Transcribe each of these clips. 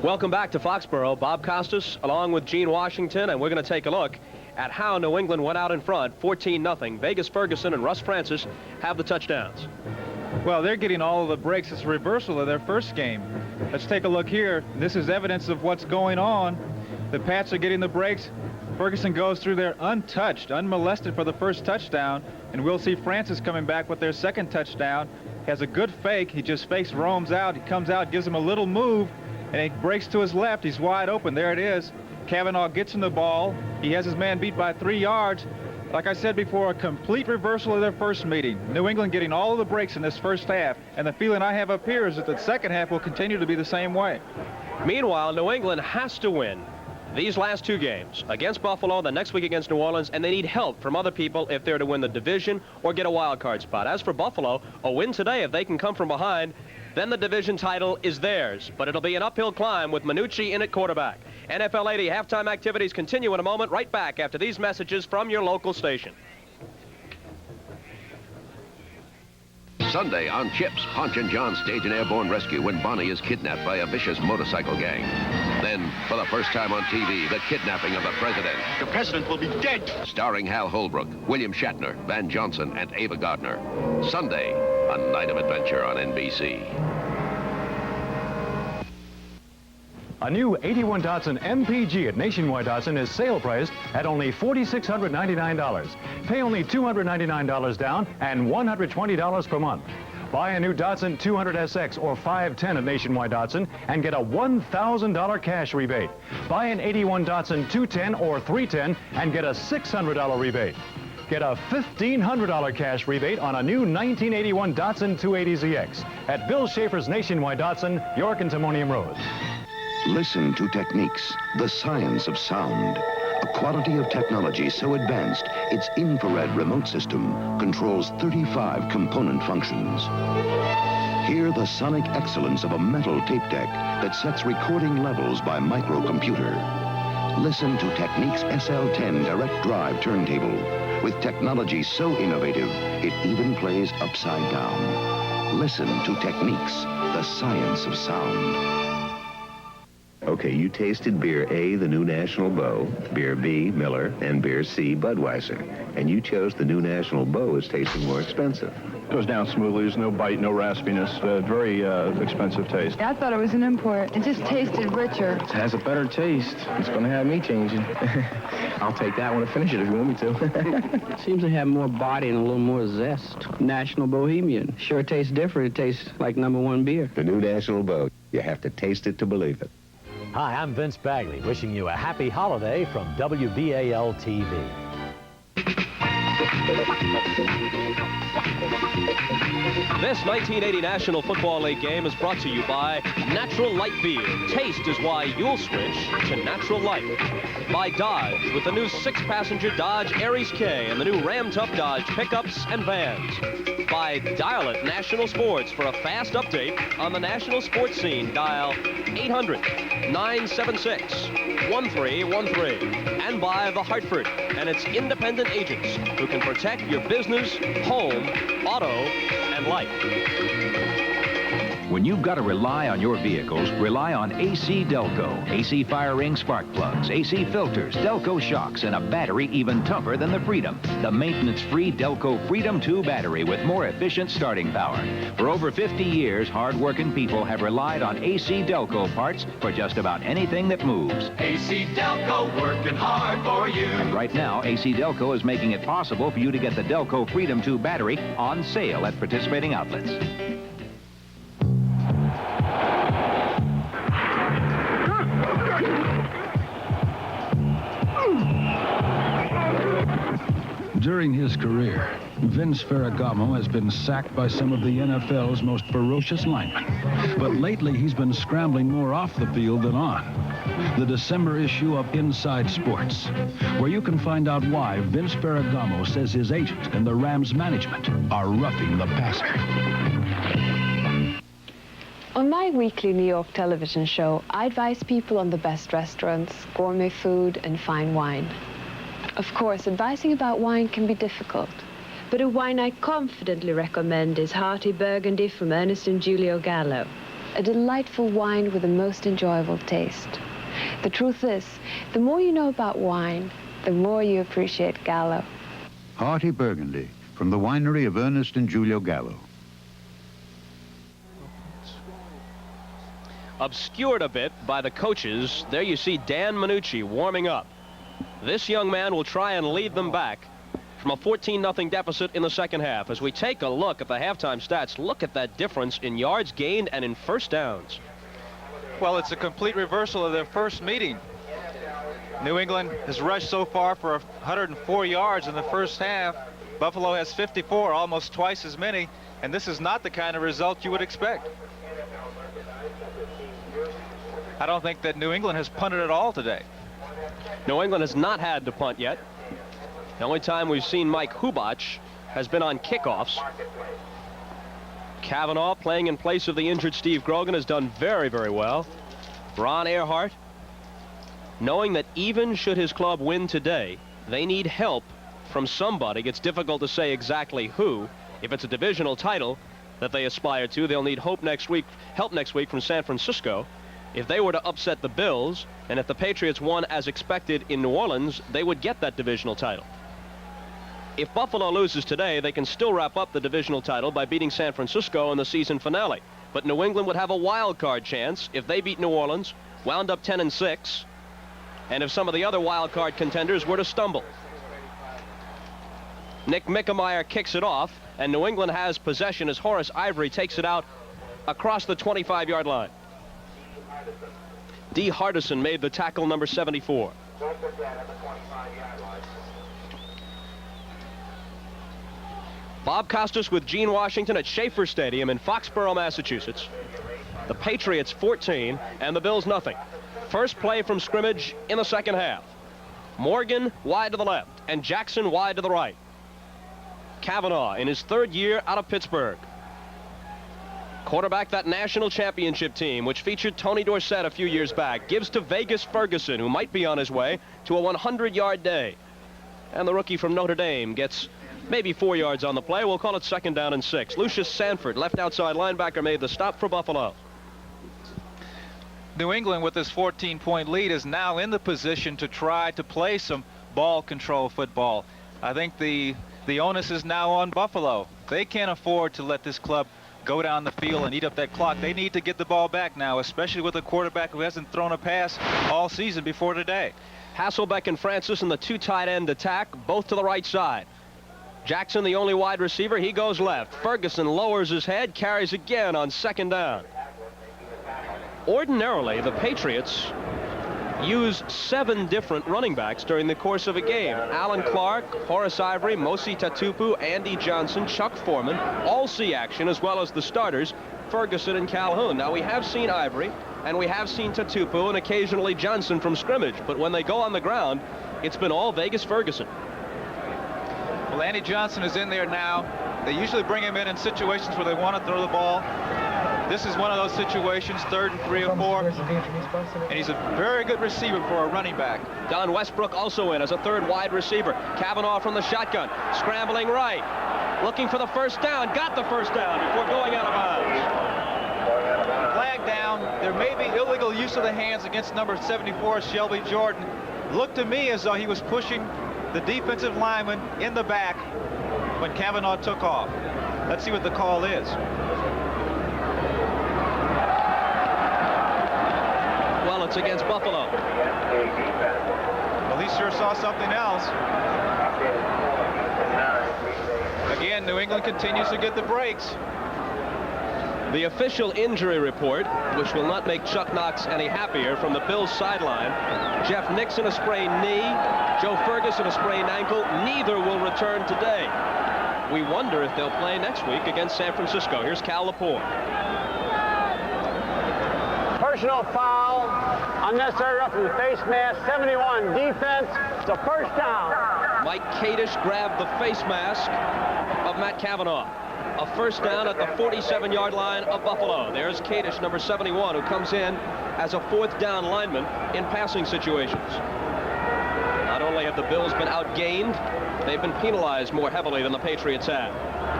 Welcome back to Foxborough. Bob Costas along with Gene Washington, and we're going to take a look at how New England went out in front 14-0. Vegas Ferguson and Russ Francis have the touchdowns. Well, they're getting all of the breaks. It's a reversal of their first game. Let's take a look here. This is evidence of what's going on. The Pats are getting the breaks. Ferguson goes through there untouched, unmolested for the first touchdown, and we'll see Francis coming back with their second touchdown. He has a good fake. He just fakes, roams out. He comes out, gives him a little move, and he breaks to his left. He's wide open. There it is. Cavanaugh gets him the ball. He has his man beat by 3 yards. Like I said before, a complete reversal of their first meeting. New England getting all of the breaks in this first half, and the feeling I have up here is that the second half will continue to be the same way. Meanwhile, New England has to win these last 2 games against Buffalo, the next week against New Orleans, and they need help from other people if they're to win the division or get a wild card spot. As for Buffalo, a win today, if they can come from behind, then the division title is theirs. But it'll be an uphill climb with Minucci in at quarterback. NFL 80 halftime activities continue in a moment, right back after these messages from your local station. Sunday on Chips, Ponch and John stage an airborne rescue when Bonnie is kidnapped by a vicious motorcycle gang. Then, for the first time on TV, the kidnapping of the president. The president will be dead. Starring Hal Holbrook, William Shatner, Van Johnson, and Ava Gardner. Sunday, a night of adventure on NBC. A new 81 Datsun MPG at Nationwide Datsun is sale priced at only $4,699. Pay only $299 down and $120 per month. Buy a new Datsun 200SX or 510 at Nationwide Datsun and get a $1,000 cash rebate. Buy an 81 Datsun 210 or 310 and get a $600 rebate. Get a $1,500 cash rebate on a new 1981 Datsun 280ZX at Bill Schaefer's Nationwide Datsun, York and Timonium Road. Listen to Techniques, the science of sound. A quality of technology so advanced, its infrared remote system controls 35 component functions. Hear the sonic excellence of a metal tape deck that sets recording levels by microcomputer. Listen to Techniques SL10 direct drive turntable. With technology so innovative, it even plays upside down. Listen to Techniques, the science of sound. Okay, you tasted beer A, the new National Bow, beer B, Miller, and beer C, Budweiser. And you chose the new National Bow as tasting more expensive. Goes down smoothly. There's no bite, no raspiness. Very expensive taste. I thought it was an import. It just tasted richer. It has a better taste. It's going to have me changing. I'll take that one to finish it if you want me to. It seems to have more body and a little more zest. National Bohemian. Sure tastes different. It tastes like #1 beer. The new National Bow. You have to taste it to believe it. Hi, I'm Vince Bagley, wishing you a happy holiday from WBAL-TV. This 1980 National Football League game is brought to you by Natural Light Beer. Taste is why you'll switch to Natural Light. By Dodge, with the new 6-passenger Dodge Aries K and the new Ram Tough Dodge pickups and vans. By Dial It National Sports for a fast update on the national sports scene. Dial 800-976-1313. And by The Hartford and its independent agents who can protect your business, home, auto, and life. When you've got to rely on your vehicles, rely on AC Delco. AC fire ring spark plugs, AC filters, Delco shocks, and a battery even tougher than the Freedom. The maintenance-free Delco Freedom 2 battery with more efficient starting power. For over 50 years, hard-working people have relied on AC Delco parts for just about anything that moves. AC Delco, working hard for you. And right now, AC Delco is making it possible for you to get the Delco Freedom 2 battery on sale at participating outlets. During his career, Vince Ferragamo has been sacked by some of the NFL's most ferocious linemen. But lately, he's been scrambling more off the field than on. The December issue of Inside Sports, where you can find out why Vince Ferragamo says his agent and the Rams management are roughing the passer. On my weekly New York television show, I advise people on the best restaurants, gourmet food, and fine wine. Of course, advising about wine can be difficult, but a wine I confidently recommend is Hearty Burgundy from Ernest and Giulio Gallo. a delightful wine with the most enjoyable taste. The truth is, the more you know about wine, the more you appreciate Gallo. Hearty Burgundy from the winery of Ernest and Julio Gallo. Obscured a bit by the coaches, there you see Dan Minucci warming up. This young man will try and lead them back from a 14-0 deficit in the second half. As we take a look at the halftime stats, look at that difference in yards gained and in first downs. Well, it's a complete reversal of their first meeting. New England has rushed so far for 104 yards in the first half. Buffalo has 54, almost twice as many, and this is not the kind of result you would expect. I don't think that New England has punted at all today. New England has not had to punt yet. The only time we've seen Mike Hubach has been on kickoffs. Kavanaugh, playing in place of the injured Steve Grogan, has done very, very well. Ron Earhart, knowing that even should his club win today, they need help from somebody. It's difficult to say exactly who. If it's a divisional title that they aspire to, they'll need help next week from San Francisco. If they were to upset the Bills, and if the Patriots won as expected in New Orleans, they would get that divisional title. If Buffalo loses today, they can still wrap up the divisional title by beating San Francisco in the season finale. But New England would have a wild card chance if they beat New Orleans, wound up 10-6, and if some of the other wild card contenders were to stumble. Nick Mickemeyer kicks it off, and New England has possession as Horace Ivory takes it out across the 25-yard line. D. Hardison made the tackle, number 74. Bob Costas with Gene Washington at Schaefer Stadium in Foxborough, Massachusetts. The Patriots 14 and the Bills nothing. First play from scrimmage in the second half. Morgan wide to the left and Jackson wide to the right. Kavanaugh in his third year out of Pittsburgh. Quarterback that national championship team, which featured Tony Dorsett a few years back, gives to Vegas Ferguson, who might be on his way to a 100-yard day. And the rookie from Notre Dame gets maybe 4 yards on the play. We'll call it 2nd down and 6. Lucius Sanford, left outside linebacker, made the stop for Buffalo. New England, with this 14-point lead, is now in the position to try to play some ball control football. I think the onus is now on Buffalo. They can't afford to let this club go down the field and eat up that clock. They need to get the ball back now, especially with a quarterback who hasn't thrown a pass all season before today. Hasselbeck and Francis in the two tight end attack, both to the right side. Jackson, the only wide receiver, he goes left. Ferguson lowers his head, carries again on 2nd down. Ordinarily, the Patriots use 7 different running backs during the course of a game. Alan Clark, Horace Ivory, Mosi Tatupu, Andy Johnson, Chuck Foreman, all see action, as well as the starters, Ferguson and Calhoun. Now, we have seen Ivory, and we have seen Tatupu, and occasionally Johnson from scrimmage, but when they go on the ground, it's been all Vegas Ferguson. Well, Andy Johnson is in there now. They usually bring him in situations where they want to throw the ball. This is one of those situations, 3rd and 3 or 4, and he's a very good receiver for a running back. Don Westbrook also in as a 3rd wide receiver. Kavanaugh from the shotgun, scrambling right, looking for the first down, got the first down before going out of bounds. Flag down. There may be illegal use of the hands against number 74, Shelby Jordan. Looked to me as though he was pushing the defensive lineman in the back when Kavanaugh took off. Let's see what the call is. Well, it's against Buffalo. Well, he sure saw something else. Again, New England continues to get the breaks. The official injury report, which will not make Chuck Knox any happier, from the Bills sideline: Jeff Nixon, a sprained knee. Joe Ferguson, a sprained ankle. Neither will return today. We wonder if they'll play next week against San Francisco. Here's Cal Lepore. Personal foul, unnecessary rough in the face mask, 71 defense. It's a first down. Mike Kadish grabbed the face mask of Matt Kavanaugh. A first down at the 47-yard line of Buffalo. There's Kadish, number 71, who comes in as a 4th down lineman in passing situations. Not only have the Bills been outgained, they've been penalized more heavily than the Patriots have.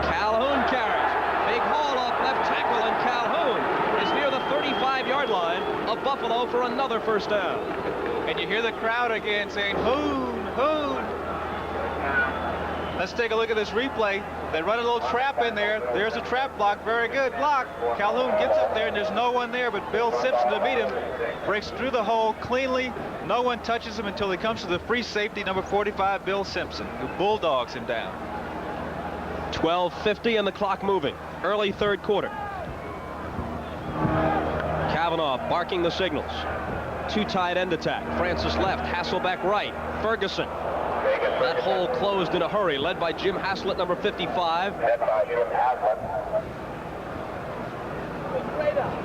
Calhoun carries. Big haul off left tackle, and Calhoun is near the of Buffalo for another first down. And you hear the crowd again saying, "Hoon, hoon." Let's take a look at this replay. They run a little trap in there. There's a trap block. Very good block. Calhoun gets up there, and there's no one there but Bill Simpson to meet him. Breaks through the hole cleanly. No one touches him until he comes to the free safety, number 45, Bill Simpson, who bulldogs him down. 12:50 and the clock moving. Early third quarter. Kavanaugh barking the signals. Two tight end attack. Francis left, Hasselbeck right. Ferguson. That hole closed in a hurry, led by Jim Haslett, number 55.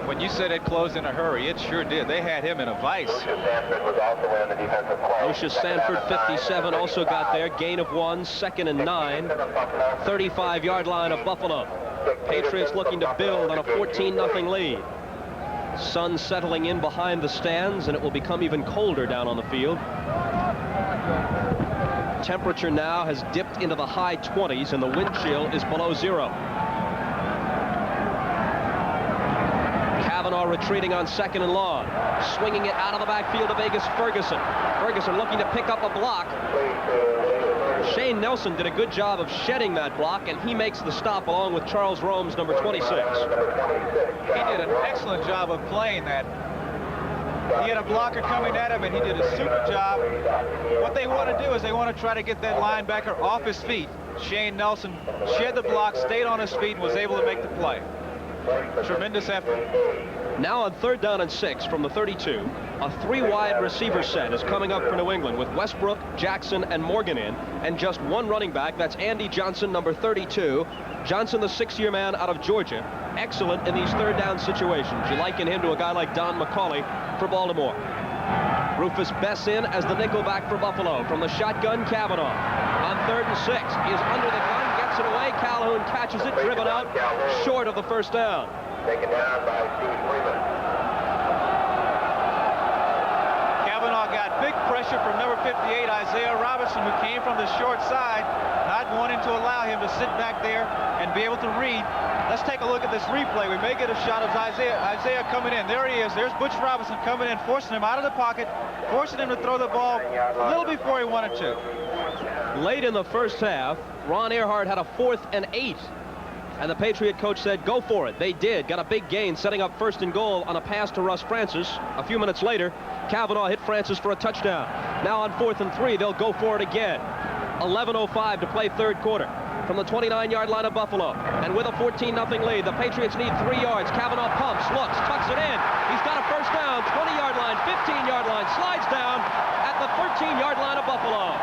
When you said it closed in a hurry, it sure did. They had him in a vice. Lucius Sanford, 57, also got there. Gain of 1, 2nd and 9. 35-yard line of Buffalo. Patriots looking to build on a 14-0 lead. Sun settling in behind the stands, and it will become even colder down on the field. Temperature now has dipped into the high 20s, and the wind chill is below 0. Kavanaugh retreating on 2nd and long. Swinging it out of the backfield to Vegas Ferguson. Ferguson looking to pick up a block. Shane Nelson did a good job of shedding that block, and he makes the stop along with Charles Romes, number 26. He did an excellent job of playing that. He had a blocker coming at him, and he did a super job. What they want to do is they want to try to get that linebacker off his feet. Shane Nelson shed the block, stayed on his feet, and was able to make the play. Tremendous effort. Now on 3rd down and 6 from the 32, a 3-wide receiver set is coming up for New England with Westbrook, Jackson, and Morgan in, and just one running back. That's Andy Johnson, number 32. Johnson, the 6-year man out of Georgia. Excellent in these 3rd down situations. You liken him to a guy like Don McCauley for Baltimore. Rufus Bess in as the nickelback for Buffalo. From the shotgun, Kavanaugh. On 3rd and 6, he is under the gun, gets it away. Calhoun catches it, driven out, short of the first down. Taken down by Steve Freeman. Kavanaugh got big pressure from number 58, Isaiah Robinson, who came from the short side, not wanting to allow him to sit back there and be able to read. Let's take a look at this replay. We may get a shot of Isaiah coming in. There he is. There's Butch Robinson coming in, forcing him out of the pocket, forcing him to throw the ball a little before he wanted to. Late in the first half, Ron Earhart had a 4th and 8. And the Patriot coach said, go for it. They did. Got a big gain, setting up 1st and goal on a pass to Russ Francis. A few minutes later, Kavanaugh hit Francis for a touchdown. Now on 4th and 3, they'll go for it again. 11:05 to play 3rd quarter. From the 29-yard line of Buffalo. And with a 14-0 lead, the Patriots need 3 yards. Kavanaugh pumps, looks, tucks it in. He's got a first down, 20-yard line, 15-yard line, slides down at the 13-yard line of Buffalo.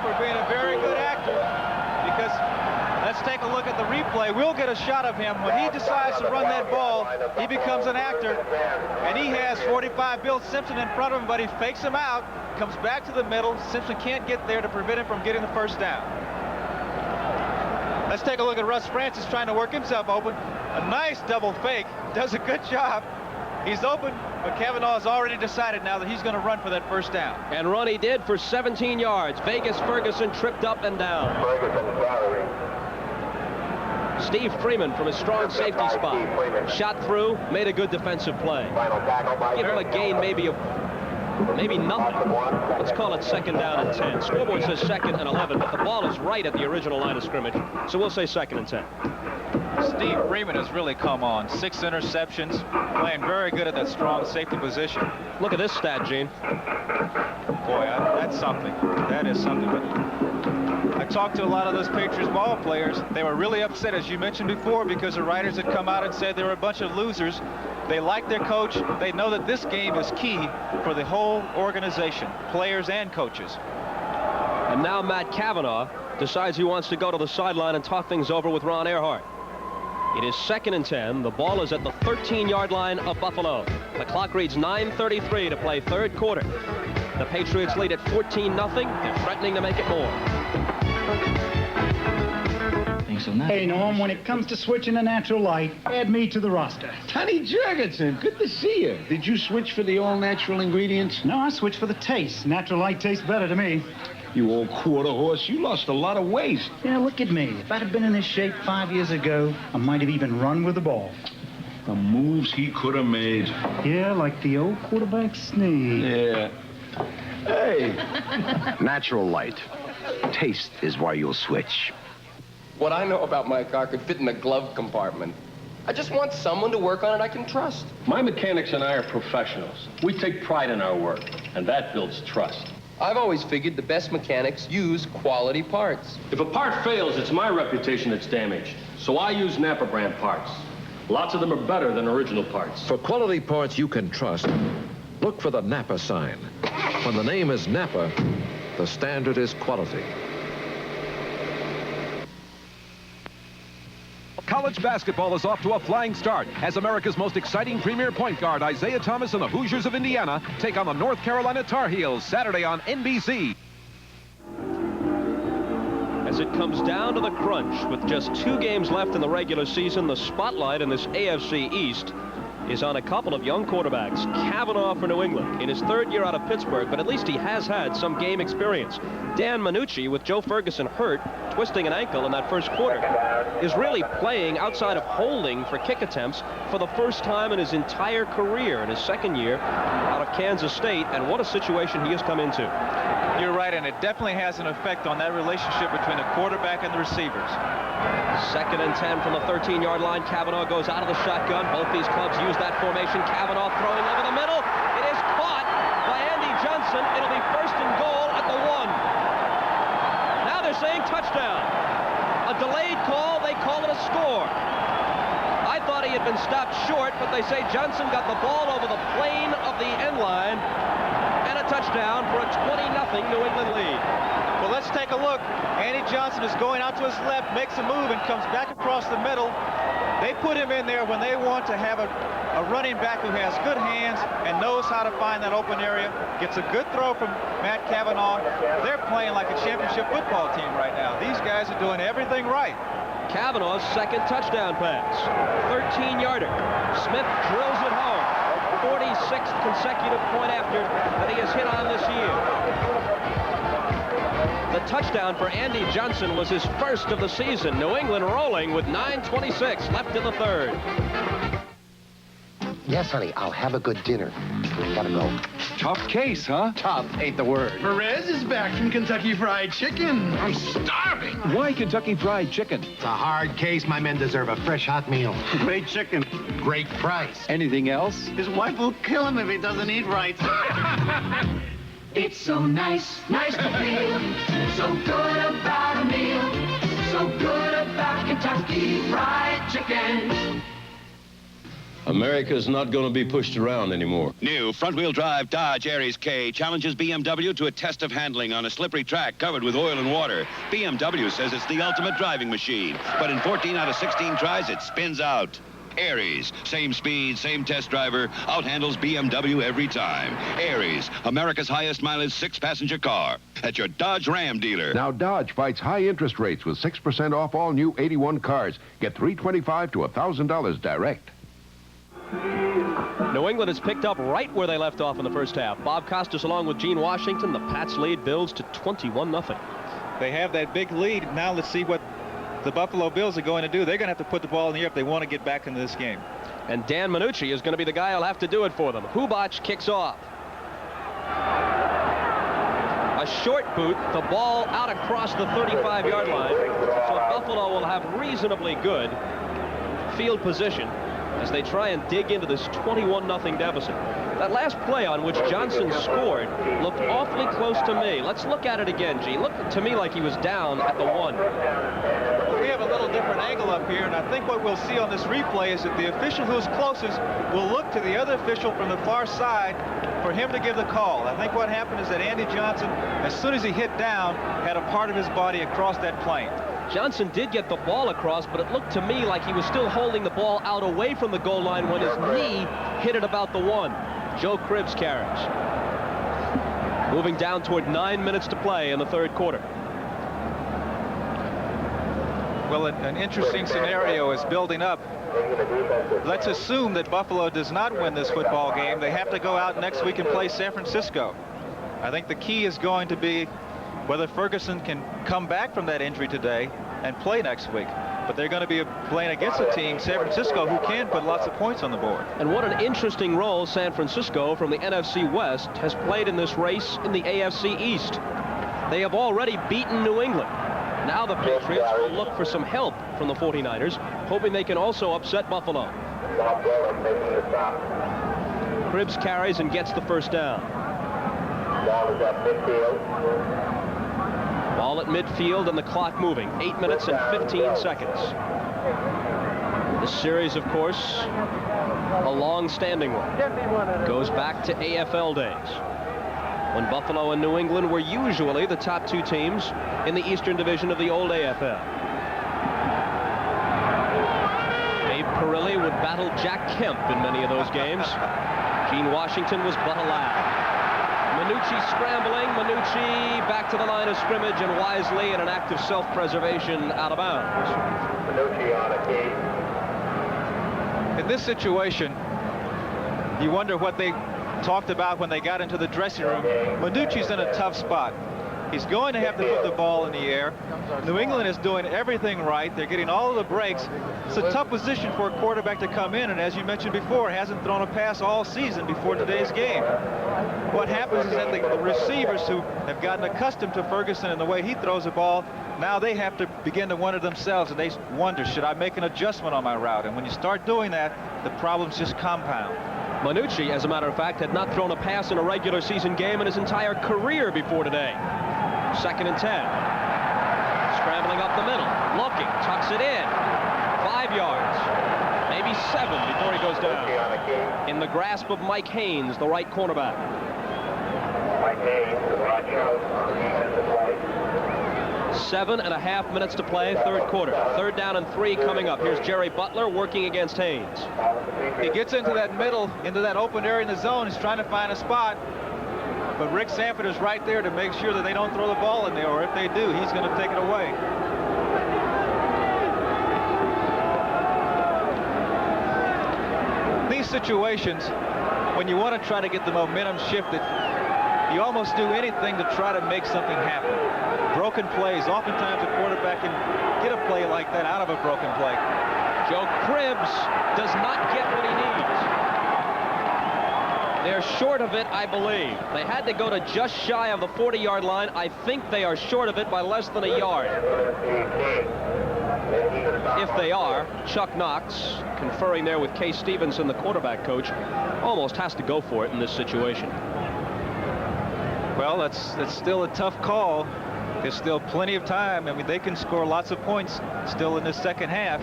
For being a very good actor, because let's take a look at the replay. We'll get a shot of him. When he decides to run that ball, he becomes an actor, and he has 45 Bill Simpson in front of him, but he fakes him out, comes back to the middle. Simpson can't get there to prevent him from getting the first down. Let's take a look at Russ Francis trying to work himself open. A nice double fake. Does a good job. He's open, but Kavanaugh has already decided now that he's going to run for that first down. And run he did for 17 yards. Vegas Ferguson tripped up and down. Steve Freeman from his strong safety spot. Shot through, made a good defensive play. Give him a gain maybe nothing. Let's call it 2nd down and 10. Scoreboard says 2nd and 11, but the ball is right at the original line of scrimmage, so we'll say 2nd and 10. Steve Freeman has really come on. 6 interceptions, playing very good at that strong safety position. Look at this stat, Gene. Boy, that's something. That is something. But I talked to a lot of those Patriots ball players. They were really upset, as you mentioned before, because the writers had come out and said they were a bunch of losers. They like their coach. They know that this game is key for the whole organization, players and coaches. And now Matt Kavanaugh decides he wants to go to the sideline and talk things over with Ron Earhart. It is 2nd and 10. The ball is at the 13-yard line of Buffalo. The clock reads 9:33 to play 3rd quarter. The Patriots lead at 14-0. They're threatening to make it more. Hey, Norm, when it comes to switching to natural light, add me to the roster. Tony Jurgensen, good to see you. Did you switch for the all-natural ingredients? No, I switched for the taste. Natural light tastes better to me. You old quarter horse, you lost a lot of weight. Yeah, look at me. If I'd have been in this shape 5 years ago, I might have even run with the ball. The moves he could have made. Yeah, like the old quarterback sneak. Yeah. Hey. Natural light. Taste is why you'll switch. What I know about my car could fit in the glove compartment. I just want someone to work on it I can trust. My mechanics and I are professionals. We take pride in our work, and that builds trust. I've always figured the best mechanics use quality parts. If a part fails, it's my reputation that's damaged. So I use Napa brand parts. Lots of them are better than original parts. For quality parts you can trust, look for the Napa sign. When the name is Napa, the standard is quality. College basketball is off to a flying start as America's most exciting premier point guard, Isaiah Thomas and the Hoosiers of Indiana, take on the North Carolina Tar Heels Saturday on NBC. As it comes down to the crunch, with just 2 games left in the regular season, the spotlight in this AFC East is on a couple of young quarterbacks. Kavanaugh for New England in his 3rd year out of Pittsburgh, but at least he has had some game experience. Dan Minucci, with Joe Ferguson hurt, twisting an ankle in that first quarter, is really playing outside of holding for kick attempts for the first time in his entire career, in his 2nd year out of Kansas State, and what a situation he has come into. You're right, and it definitely has an effect on that relationship between the quarterback and the receivers. 2nd and 10 from the 13-yard line. Kavanaugh goes out of the shotgun. Both these clubs use that formation. Kavanaugh throwing over the middle. It is caught by Andy Johnson. It'll be 1st and goal at the 1. Now they're saying touchdown. A delayed call. They call it a score. I thought he had been stopped short, but they say Johnson got the ball over the plane of the end line and a touchdown for a 20-0 New England lead. Well, let's take a look. Andy Johnson is going out to his left, makes a move, and comes back across the middle. They put him in there when they want to have a running back who has good hands and knows how to find that open area. Gets a good throw from Matt Kavanaugh. They're playing like a championship football team right now. These guys are doing everything right. Kavanaugh's 2nd touchdown pass. 13-yarder. Smith drills it home. 46th consecutive point after that he has hit on this year. The touchdown for Andy Johnson was his 1st of the season. New England rolling with 9:26 left in the 3rd. Yes, honey, I'll have a good dinner. Gotta go. Tough case, huh? Tough ain't the word. Perez is back from Kentucky Fried Chicken. I'm starving. Why Kentucky Fried Chicken? It's a hard case. My men deserve a fresh hot meal. Great chicken. Great price. Anything else? His wife will kill him if he doesn't eat right. It's so nice, nice to feel so good about a meal, so good about Kentucky Fried Chicken. America's not going to be pushed around anymore. New front-wheel drive Dodge Aries K challenges BMW to a test of handling on a slippery track covered with oil and water. BMW says it's the ultimate driving machine, but in 14 out of 16 tries, it spins out. Aries, same speed, same test driver, outhandles BMW every time. Aries, America's highest mileage 6-passenger car. At your Dodge Ram dealer. Now Dodge fights high interest rates with 6% off all new 81 cars. Get $325 to $1,000 direct. New England has picked up right where they left off in the first half. Bob Costas along with Gene Washington. The Pats lead builds to 21-0. They have that big lead. Now let's see what the Buffalo Bills are going to do. They're going to have to put the ball in the air if they want to get back into this game. And Dan Minucci is going to be the guy who'll have to do it for them. Hubach kicks off. A short boot, the ball out across the 35-yard line. So Buffalo will have reasonably good field position as they try and dig into this 21-0 deficit. That last play on which Johnson scored looked awfully close to me. Let's look at it again, Gene. Looked to me like he was down at the 1. We have a little different angle up here, and I think what we'll see on this replay is that the official who's closest will look to the other official from the far side for him to give the call. I think what happened is that Andy Johnson, as soon as he hit down, had a part of his body across that plane. Johnson did get the ball across, but it looked to me like he was still holding the ball out away from the goal line when his knee hit it about the 1. Joe Cribbs carries. Moving down toward 9 minutes to play in the 3rd quarter. Well, an interesting scenario is building up. Let's assume that Buffalo does not win this football game. They have to go out next week and play San Francisco. I think the key is going to be whether Ferguson can come back from that injury today and play next week. But they're going to be playing against a team, San Francisco, who can put lots of points on the board. And what an interesting role San Francisco from the NFC West has played in this race in the AFC East. They have already beaten New England. Now the Patriots will look for some help from the 49ers, hoping they can also upset Buffalo. Cribbs carries and gets the first down. Ball at midfield and the clock moving. 8 minutes and 15 seconds. This series, of course, a long-standing one. Goes back to AFL days, when Buffalo and New England were usually the top two teams in the Eastern Division of the old AFL. Abe Perilli would battle Jack Kemp in many of those games. Gene Washington was but a lad. Minucci scrambling. Minucci back to the line of scrimmage, and wisely in an act of self-preservation out of bounds. Minucci on a key. In this situation, you wonder what they talked about when they got into the dressing room. Minucci's in a tough spot. He's going to have to put the ball in the air. New England is doing everything right. They're getting all of the breaks. It's a tough position for a quarterback to come in, and as you mentioned before, hasn't thrown a pass all season before today's game. What happens is that the receivers who have gotten accustomed to Ferguson and the way he throws the ball, now they have to begin to wonder themselves, and they wonder, should I make an adjustment on my route? And when you start doing that, the problems just compound. Minucci, as a matter of fact, had not thrown a pass in a regular season game in his entire career before today. 2nd and 10. Scrambling up the middle. Looking. Tucks it in. 5 yards. Maybe 7 before he goes down. In the grasp of Mike Haynes, the right cornerback. Mike Haynes, watch out. 7.5 minutes to play, third quarter. 3rd down and 3 coming up. Here's Jerry Butler working against Haynes. He gets into that middle, into that open area in the zone. He's trying to find a spot. But Rick Sanford is right there to make sure that they don't throw the ball in there, or if they do, he's going to take it away. These situations, when you want to try to get the momentum shifted, you almost do anything to try to make something happen. Broken plays, oftentimes a quarterback can get a play like that out of a broken play. Joe Cribbs does not get what he needs. They're short of it, I believe. They had to go to just shy of the 40-yard line. I think they are short of it by less than a yard. If they are, Chuck Knox, conferring there with Case Stevenson, the quarterback coach, almost has to go for it in this situation. Well, that's still a tough call. There's still plenty of time. I mean, they can score lots of points still in this second half.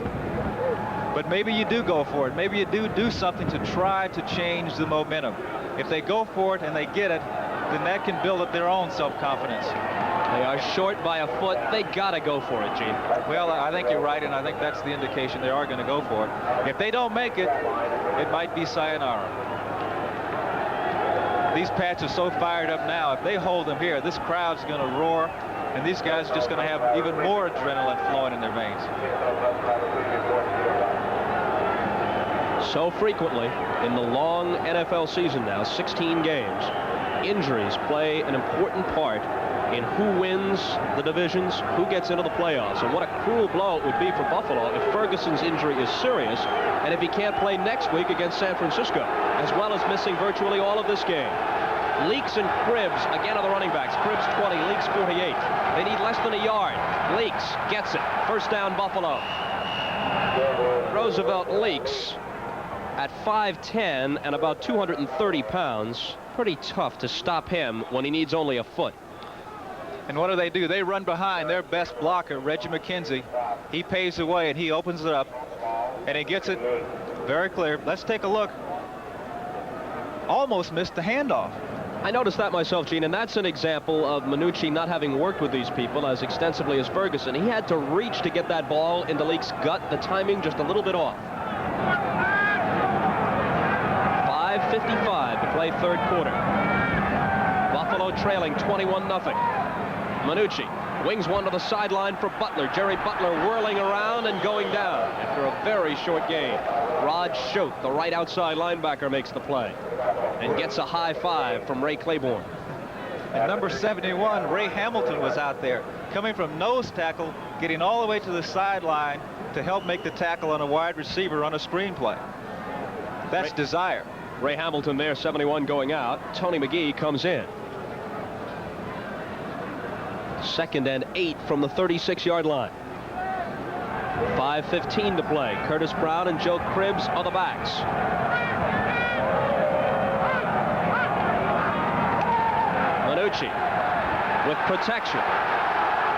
But maybe you do go for it. Maybe you do something to try to change the momentum. If they go for it and they get it, then that can build up their own self-confidence. They are short by a foot. They got to go for it, Gene. Well, I think you're right, and I think that's the indication they are going to go for it. If they don't make it, it might be sayonara. These Pats are so fired up now. If they hold them here, this crowd's going to roar, and these guys are just going to have even more adrenaline flowing in their veins. So frequently in the long NFL season now, 16 games, injuries play an important part in who wins the divisions, who gets into the playoffs. And what a cruel blow it would be for Buffalo if Ferguson's injury is serious and if he can't play next week against San Francisco, as well as missing virtually all of this game. Leaks and Cribbs, again are the running backs. Cribbs 20, Leaks 48. They need less than a yard. Leaks gets it. First down, Buffalo. Roosevelt Leaks at 5'10" and about 230 pounds. Pretty tough to stop him when he needs only a foot. And what do? They run behind their best blocker, Reggie McKenzie. He paves the way, and he opens it up, and he gets it very clear. Let's take a look. Almost missed the handoff. I noticed that myself, Gene, and that's an example of Minucci not having worked with these people as extensively as Ferguson. He had to reach to get that ball into Leaks' gut. The timing just a little bit off. 5:55 to play third quarter. Buffalo trailing 21-0. Minucci wings one to the sideline for Butler. Jerry Butler whirling around and going down after a very short game. Rod Schote, the right outside linebacker, makes the play and gets a high five from Ray Claiborne. And number 71, Ray Hamilton, was out there, coming from nose tackle, getting all the way to the sideline to help make the tackle on a wide receiver on a screen play. That's desire. Ray Hamilton there, 71 going out. Tony McGee comes in. 2nd and 8 from the 36-yard line. 5:15 to play. Curtis Brown and Joe Cribbs are the backs. Manucci with protection,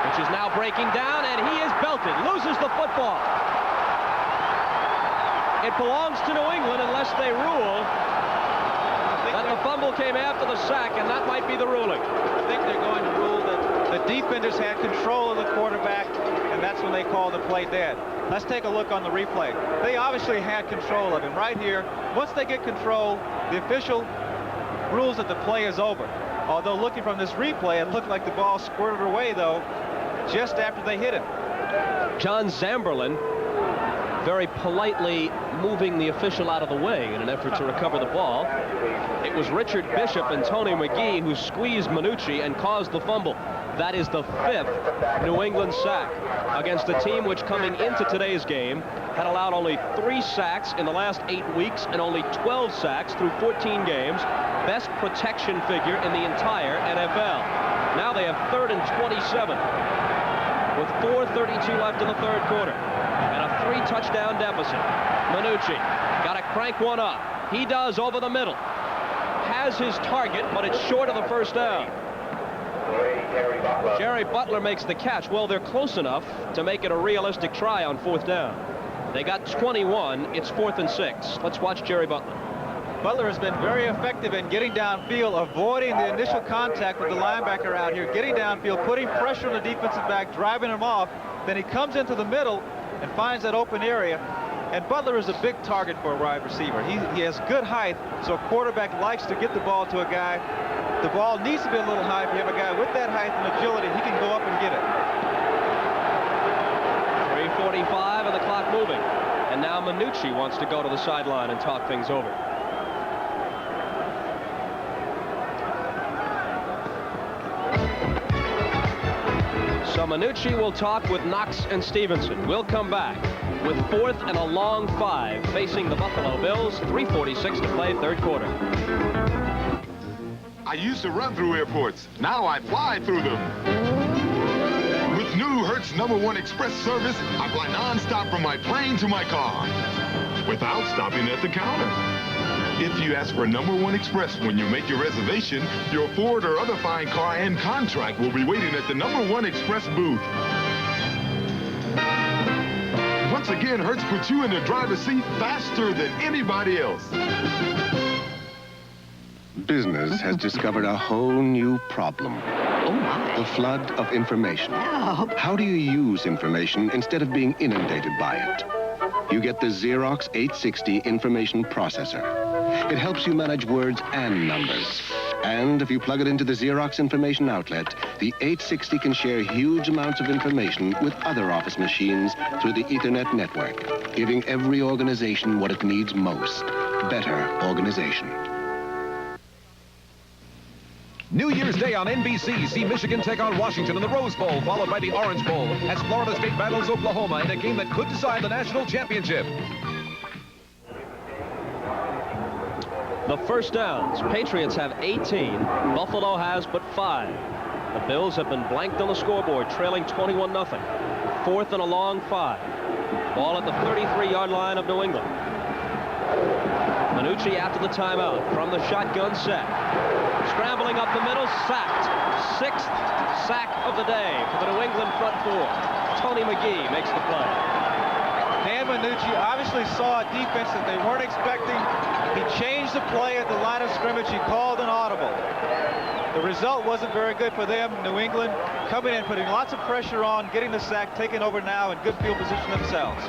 which is now breaking down, and he is belted. Loses the football. It belongs to New England unless they rule that the fumble came after the sack, and that might be the ruling. I think they're going to rule that the defenders had control of the quarterback, and that's when they call the play dead. Let's take a look on the replay. They obviously had control of him right here. Once they get control, the official rules that the play is over. Although looking from this replay, it looked like the ball squirted away, though, just after they hit him. John Zamberlin very politely moving the official out of the way in an effort to recover the ball. It was Richard Bishop and Tony McGee who squeezed Manucci and caused the fumble. That is the 5th New England sack against a team which, coming into today's game, had allowed only 3 sacks in the last 8 weeks and only 12 sacks through 14 games. Best protection figure in the entire NFL. Now they have 3rd and 27 with 4:32 left in the 3rd quarter and a 3-touchdown deficit. Manucci got to crank one up. He does over the middle. Has his target, but it's short of the 1st down. Jerry Butler makes the catch. Well, they're close enough to make it a realistic try on 4th down. They got 21. It's 4th and 6. Let's watch Jerry Butler. Butler has been very effective in getting downfield, avoiding the initial contact with the linebacker out here, getting downfield, putting pressure on the defensive back, driving him off. Then he comes into the middle and finds that open area. And Butler is a big target for a wide receiver. He has good height, so a quarterback likes to get the ball to a guy. The ball needs to be a little high. If you have a guy with that height and agility, he can go up and get it. 3:45 and the clock moving. And now Manucci wants to go to the sideline and talk things over. So Manucci will talk with Knox and Stevenson. We'll come back with 4th and a long 5 facing the Buffalo Bills. 3:46 to play, 3rd quarter. I used to run through airports. Now I fly through them. With new Hertz #1 Express service, I fly non-stop from my plane to my car without stopping at the counter. If you ask for #1 Express when you make your reservation, your Ford or other fine car and contract will be waiting at the #1 Express booth. Once again, Hertz puts you in the driver's seat faster than anybody else. Business has discovered a whole new problem. Oh, my. The flood of information. Help. How do you use information instead of being inundated by it? You get the Xerox 860 Information Processor. It helps you manage words and numbers. And if you plug it into the Xerox information outlet, the 860 can share huge amounts of information with other office machines through the Ethernet network, giving every organization what it needs most: better organization. New Year's Day on NBC. See Michigan take on Washington in the Rose Bowl, followed by the Orange Bowl, as Florida State battles Oklahoma in a game that could decide the national championship. The first downs. Patriots have 18. Buffalo has but 5. The Bills have been blanked on the scoreboard, trailing 21-0. 4th and a long 5. Ball at the 33-yard line of New England. Manucci after the timeout from the shotgun set. Scrambling up the middle, sacked. 6th sack of the day for the New England front 4. Tony McGee makes the play. Dan Manucci obviously saw a defense that they weren't expecting. He changed the play at the line of scrimmage. He called an audible. The result wasn't very good for them. New England coming in, putting lots of pressure on, getting the sack, taking over now in good field position themselves.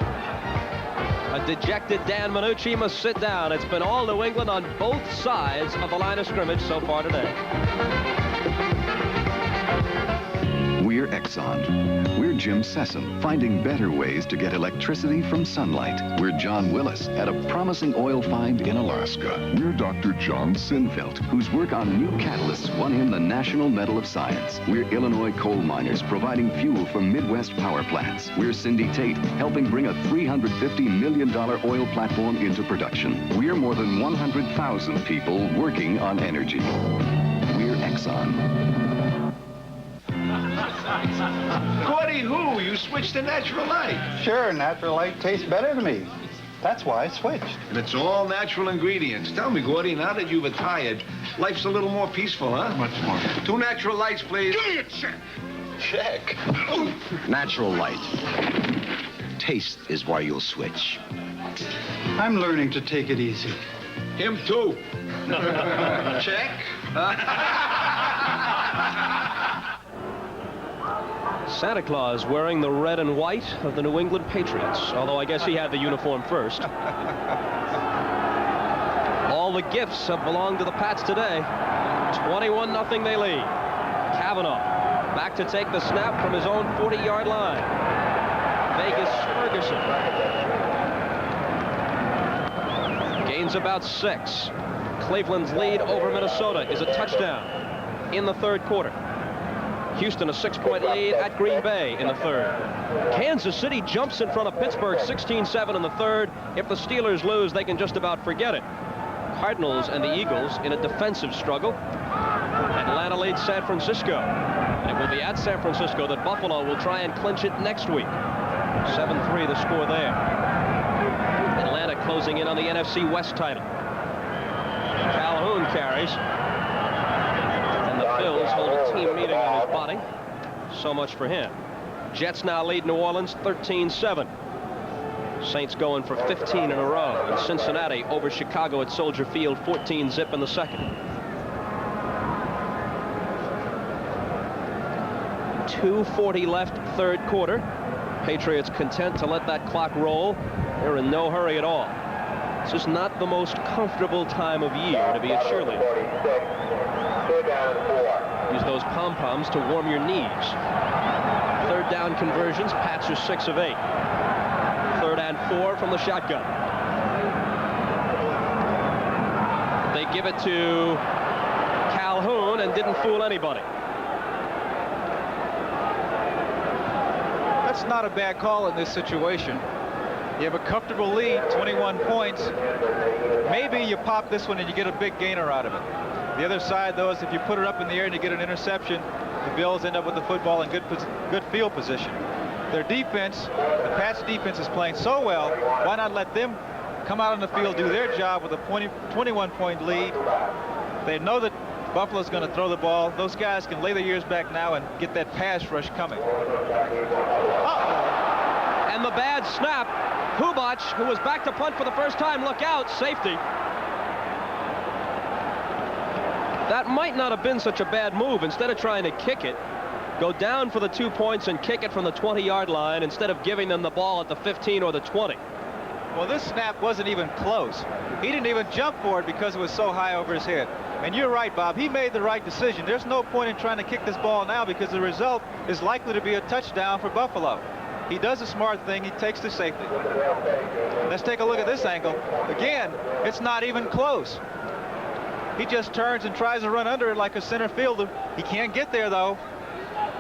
A dejected Dan Manucci must sit down. It's been all New England on both sides of the line of scrimmage so far today. We're Exxon. We're Jim Sessom, finding better ways to get electricity from sunlight. We're John Willis, at a promising oil find in Alaska. We're Dr. John Sinfeld, whose work on new catalysts won him the National Medal of Science. We're Illinois coal miners, providing fuel for Midwest power plants. We're Cindy Tate, helping bring a $350 million oil platform into production. We're more than 100,000 people working on energy. We're Exxon. Gordy, who? You switched to natural light. Sure, natural light tastes better to me. That's why I switched. And it's all natural ingredients. Tell me, Gordy, now that you've retired, life's a little more peaceful, huh? Much more. 2 natural lights, please. Give me a check. Check. Natural light. Taste is why you'll switch. I'm learning to take it easy. Him too. Check. Santa Claus wearing the red and white of the New England Patriots, although I guess he had the uniform first. All the gifts have belonged to the Pats today. 21-0 they lead. Kavanaugh back to take the snap from his own 40-yard line. Vegas Ferguson gains about 6. Cleveland's lead over Minnesota is a touchdown in the third quarter. Houston a 6-point lead at Green Bay in the third. Kansas City jumps in front of Pittsburgh 16-7 in the third. If the Steelers lose, they can just about forget it. Cardinals and the Eagles in a defensive struggle. Atlanta leads San Francisco. And it will be at San Francisco that Buffalo will try and clinch it next week. 7-3 the score there. Atlanta closing in on the NFC West title. Calhoun carries. And the Bills hold a team meeting on his body. So much for him. Jets now lead New Orleans 13-7. Saints going for 15 in a row. And Cincinnati over Chicago at Soldier Field 14-0 in the second. 2:40 left, third quarter. Patriots content to let that clock roll. They're in no hurry at all. This is not the most comfortable time of year to be a cheerleader. Use those pom-poms to warm your knees. Third down conversions, Pats are 6 of 8. 3rd and 4 from the shotgun. They give it to Calhoun and didn't fool anybody. That's not a bad call in this situation. You have a comfortable lead, 21 points. Maybe you pop this one and you get a big gainer out of it. The other side, though, is if you put it up in the air and you get an interception, the Bills end up with the football in good field position. Their defense, the Pats defense, is playing so well. Why not let them come out on the field, do their job with a 21-point lead? They know that Buffalo's going to throw the ball. Those guys can lay their ears back now and get that pass rush coming. And the bad snap. Hubach, who was back to punt for the first time, look out, safety. That might not have been such a bad move. Instead of trying to kick it, go down for the 2 points and kick it from the 20-yard line instead of giving them the ball at the 15 or the 20. Well, this snap wasn't even close. He didn't even jump for it because it was so high over his head. And you're right, Bob. He made the right decision. There's no point in trying to kick this ball now because the result is likely to be a touchdown for Buffalo. He does a smart thing. He takes the safety. Let's take a look at this angle. Again, it's not even close. He just turns and tries to run under it like a center fielder. He can't get there, though.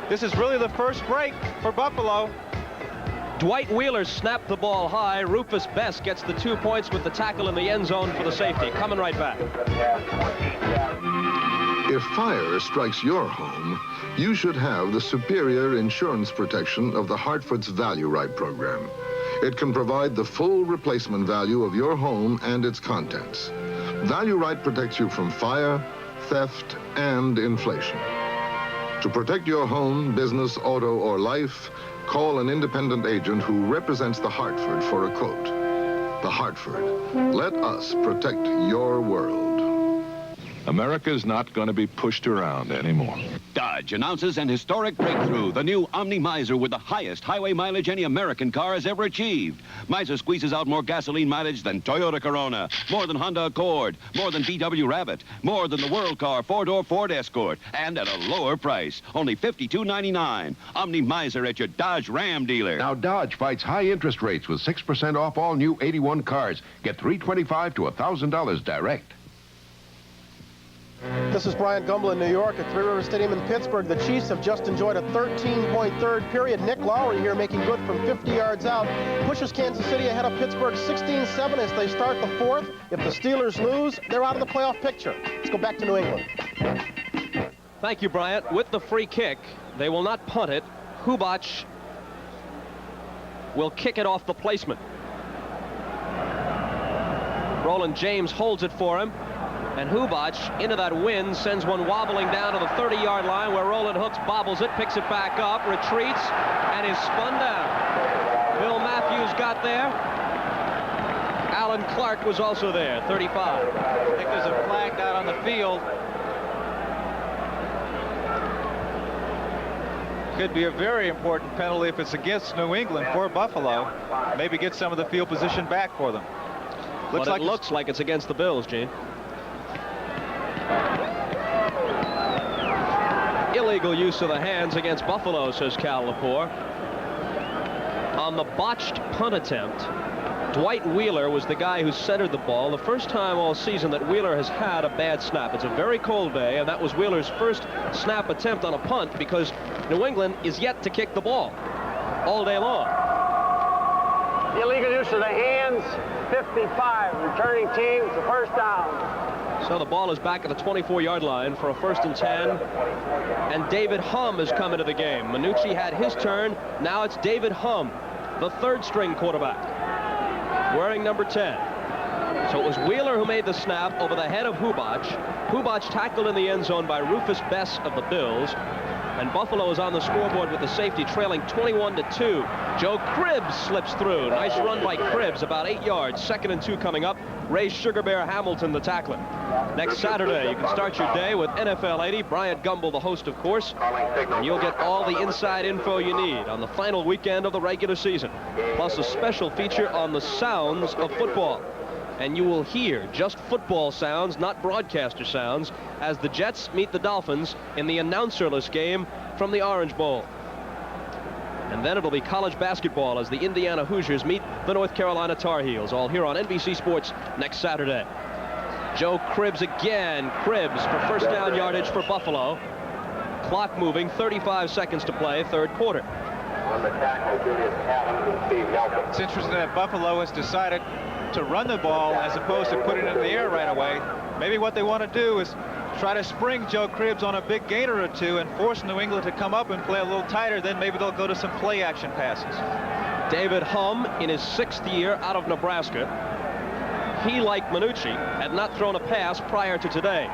This is really the first break for Buffalo. Dwight Wheeler snapped the ball high. Rufus Best gets the 2 points with the tackle in the end zone for the safety. Coming right back. If fire strikes your home, you should have the superior insurance protection of the Hartford's Value Right program. It can provide the full replacement value of your home and its contents. Value Right protects you from fire, theft, and inflation. To protect your home, business, auto, or life, call an independent agent who represents the Hartford for a quote. The Hartford. Let us protect your world. America's not going to be pushed around anymore. Dodge announces an historic breakthrough, the new Omni Miser with the highest highway mileage any American car has ever achieved. Miser squeezes out more gasoline mileage than Toyota Corona, more than Honda Accord, more than VW Rabbit, more than the World Car four-door Ford Escort, and at a lower price, only $52.99. Omni Miser at your Dodge Ram dealer. Now Dodge fights high interest rates with 6% off all new 81 cars. Get $325 to $1,000 direct. This is Brian Gumble in New York at Three River Stadium in Pittsburgh. The Chiefs have just enjoyed a 13-point third period. Nick Lowry here making good from 50 yards out. Pushes Kansas City ahead of Pittsburgh 16-7 as they start the fourth. If the Steelers lose, they're out of the playoff picture. Let's go back to New England. Thank you, Bryant. With the free kick, they will not punt it. Hubach will kick it off the placement. Roland James holds it for him. And Hubach, into that wind, sends one wobbling down to the 30-yard line where Roland Hooks bobbles it, picks it back up, retreats, and is spun down. Bill Matthews got there. Alan Clark was also there, 35. I think there's a flag down on the field. Could be a very important penalty if it's against New England for Buffalo. Maybe get some of the field position back for them. Looks like it's against the Bills, Gene. Illegal use of the hands against Buffalo, says Cal Lepore. On the botched punt attempt, Dwight Wheeler was the guy who centered the ball. The first time all season that Wheeler has had a bad snap. It's a very cold day, and that was Wheeler's first snap attempt on a punt because New England is yet to kick the ball all day long. Illegal use of the hands, 55. Returning team to first down. So the ball is back at the 24-yard line for a 1st and 10. And David Humm has come into the game. Minucci had his turn. Now it's David Humm, the third-string quarterback, wearing number 10. So it was Wheeler who made the snap over the head of Hubach. Hubach tackled in the end zone by Rufus Bess of the Bills. And Buffalo is on the scoreboard with the safety trailing 21-2. Joe Cribbs slips through. Nice run by Cribbs, about 8 yards. 2nd and 2 coming up. Ray Sugar Bear Hamilton, the tackler. Next Saturday, you can start your day with NFL 80. Bryant Gumbel, the host, of course. And you'll get all the inside info you need on the final weekend of the regular season. Plus a special feature on the sounds of football. And you will hear just football sounds, not broadcaster sounds, as the Jets meet the Dolphins in the announcerless game from the Orange Bowl. And then it'll be college basketball as the Indiana Hoosiers meet the North Carolina Tar Heels, all here on NBC Sports next Saturday. Joe Cribbs again. Cribbs for first down yardage for Buffalo. Clock moving, 35 seconds to play, third quarter. It's interesting that Buffalo has decided to run the ball as opposed to putting it in the air right away. Maybe what they want to do is try to spring Joe Cribbs on a big gainer or two and force New England to come up and play a little tighter. Then maybe they'll go to some play action passes. David Humm in his 6th year out of Nebraska. He, like Minucci, had not thrown a pass prior to today.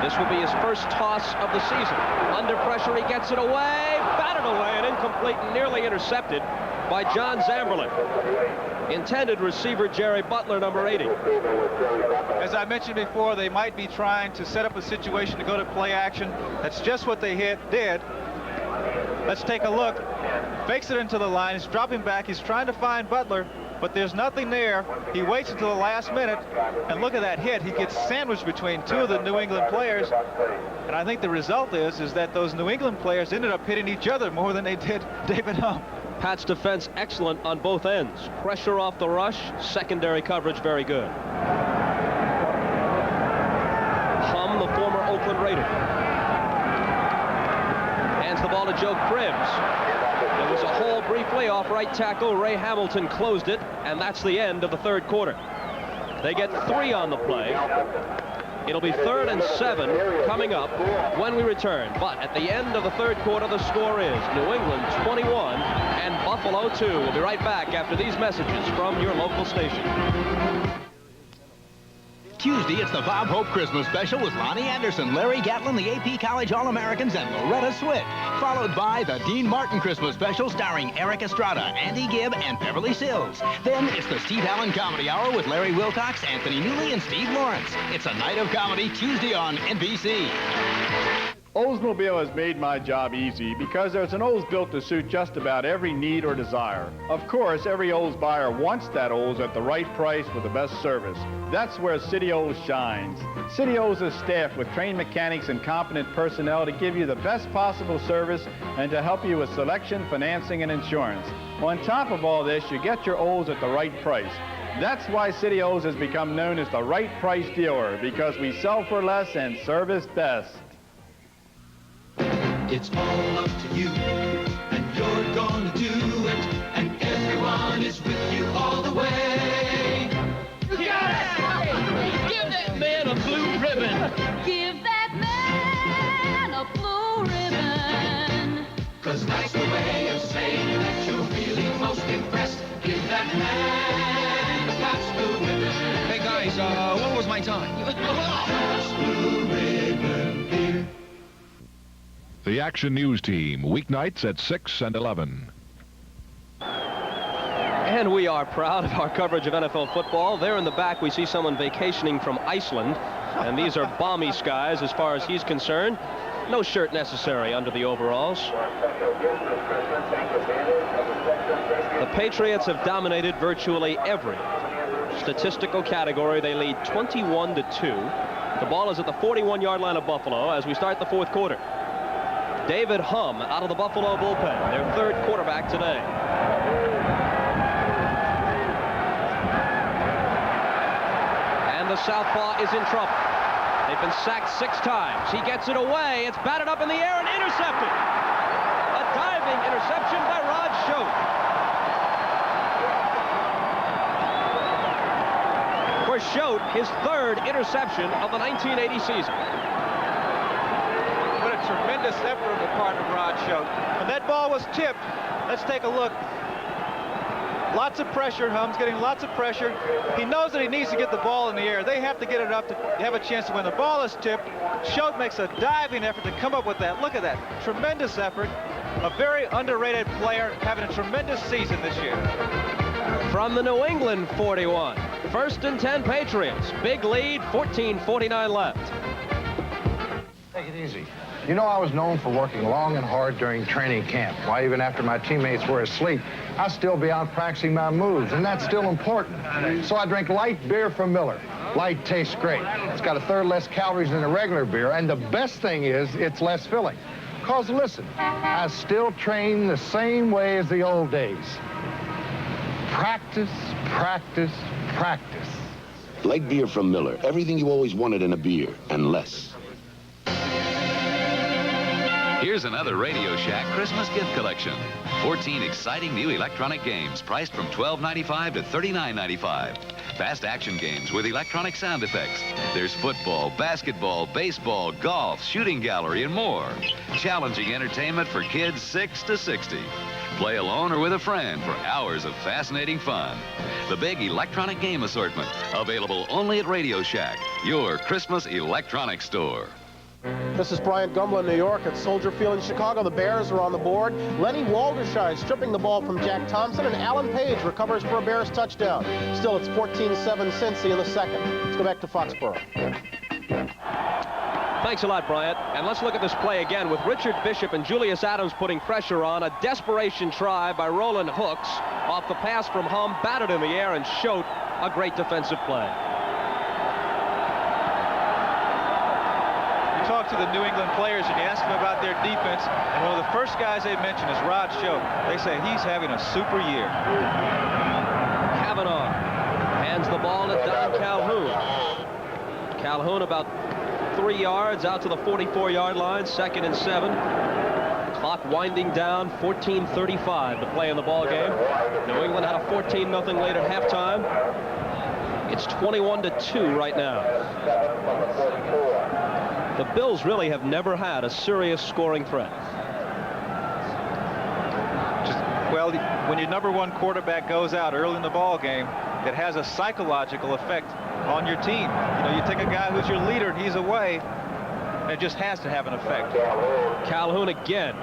This will be his first toss of the season. Under pressure, he gets it away, batted away, and incomplete, and nearly intercepted by John Zamberlin. Intended receiver Jerry Butler, number 80. As I mentioned before, they might be trying to set up a situation to go to play action. That's just what they did. Let's take a look. Fakes it into the line. He's dropping back. He's trying to find Butler, but there's nothing there. He waits until the last minute, and look at that hit. He gets sandwiched between two of the New England players, and I think the result is that those New England players ended up hitting each other more than they did David Humm. Pat's defense excellent on both ends. Pressure off the rush, secondary coverage very good. Humm, the former Oakland Raider, hands the ball to Joe Cribbs. There was a hole briefly off right tackle. Ray Hamilton closed it, and that's the end of the third quarter. They get 3 on the play. It'll be 3rd and 7 coming up when we return. But at the end of the third quarter, the score is New England 21 and Buffalo 2. We'll be right back after these messages from your local station. Tuesday, it's the Bob Hope Christmas Special with Lonnie Anderson, Larry Gatlin, the AP College All-Americans, and Loretta Swit. Followed by the Dean Martin Christmas Special starring Eric Estrada, Andy Gibb, and Beverly Sills. Then it's the Steve Allen Comedy Hour with Larry Wilcox, Anthony Newley, and Steve Lawrence. It's a night of comedy Tuesday on NBC. Oldsmobile has made my job easy because there's an Olds built to suit just about every need or desire. Of course, every Olds buyer wants that Olds at the right price with the best service. That's where City Olds shines. City Olds is staffed with trained mechanics and competent personnel to give you the best possible service and to help you with selection, financing, and insurance. On top of all this, you get your Olds at the right price. That's why City Olds has become known as the right price dealer, because we sell for less and service best. It's all up to you, and you're gonna do it, and everyone is with you all the way. You got it! Give that man a blue ribbon. Give that man a blue ribbon. 'Cause that's the way of saying that you're really most impressed. Give that man a Pabst Blue Ribbon. Hey guys, what was my time? Pabst Blue Ribbon beer. The Action News Team, weeknights at 6 and 11. And we are proud of our coverage of NFL football. There in the back, we see someone vacationing from Iceland. And these are balmy skies as far as he's concerned. No shirt necessary under the overalls. The Patriots have dominated virtually every statistical category. They lead 21-2. The ball is at the 41-yard line of Buffalo as we start the fourth quarter. David Humm out of the Buffalo bullpen, their third quarterback today. And the southpaw is in trouble. They've been sacked 6 times. He gets it away. It's batted up in the air and intercepted. A diving interception by Rod Schote. For Schote, his third interception of the 1980 season. What a tremendous effort on the part of Rod Schote. When that ball was tipped, let's take a look. Lots of pressure. Humm's getting lots of pressure. He knows that he needs to get the ball in the air. They have to get it up to have a chance to win. The ball is tipped. Schote makes a diving effort to come up with that. Look at that. Tremendous effort. A very underrated player having a tremendous season this year. From the New England 41. 1st and 10 Patriots. Big lead, 14:49 left. Take it easy. You know, I was known for working long and hard during training camp. Why, even after my teammates were asleep, I'd still be out practicing my moves, and that's still important. So I drink light beer from Miller. Light tastes great. It's got 1/3 less calories than a regular beer, and the best thing is it's less filling. 'Cause listen, I still train the same way as the old days. Practice, practice, practice. Light beer from Miller. Everything you always wanted in a beer, and less. Here's another Radio Shack Christmas gift collection. 14 exciting new electronic games priced from $12.95 to $39.95. Fast action games with electronic sound effects. There's football, basketball, baseball, golf, shooting gallery, and more. Challenging entertainment for kids 6 to 60. Play alone or with a friend for hours of fascinating fun. The big electronic game assortment, available only at Radio Shack, your Christmas electronics store. This is Bryant Gumbel in New York at Soldier Field in Chicago. The Bears are on the board. Lenny Walderscheid stripping the ball from Jack Thompson, and Alan Page recovers for a Bears touchdown. Still, it's 14-7 Cincy in the second. Let's go back to Foxborough. Thanks a lot, Bryant. And let's look at this play again with Richard Bishop and Julius Adams putting pressure on. A desperation try by Roland Hooks off the pass from Humm, batted in the air, and Schote a great defensive play. Talk to the New England players and you ask them about their defense, and one of the first guys they mention is Rod Schote. They say he's having a super year. Kavanaugh hands the ball to Don Calhoun. Calhoun about 3 yards out to the 44-yard line, 2nd and 7. Clock winding down, 14:35 to play in the ball game. New England had a 14-0 lead at halftime. It's 21-2 right now. The Bills really have never had a serious scoring threat. Just Well, when your #1 quarterback goes out early in the ball game, it has a psychological effect on your team. You know, you take a guy who's your leader and he's away, and it just has to have an effect. Calhoun again.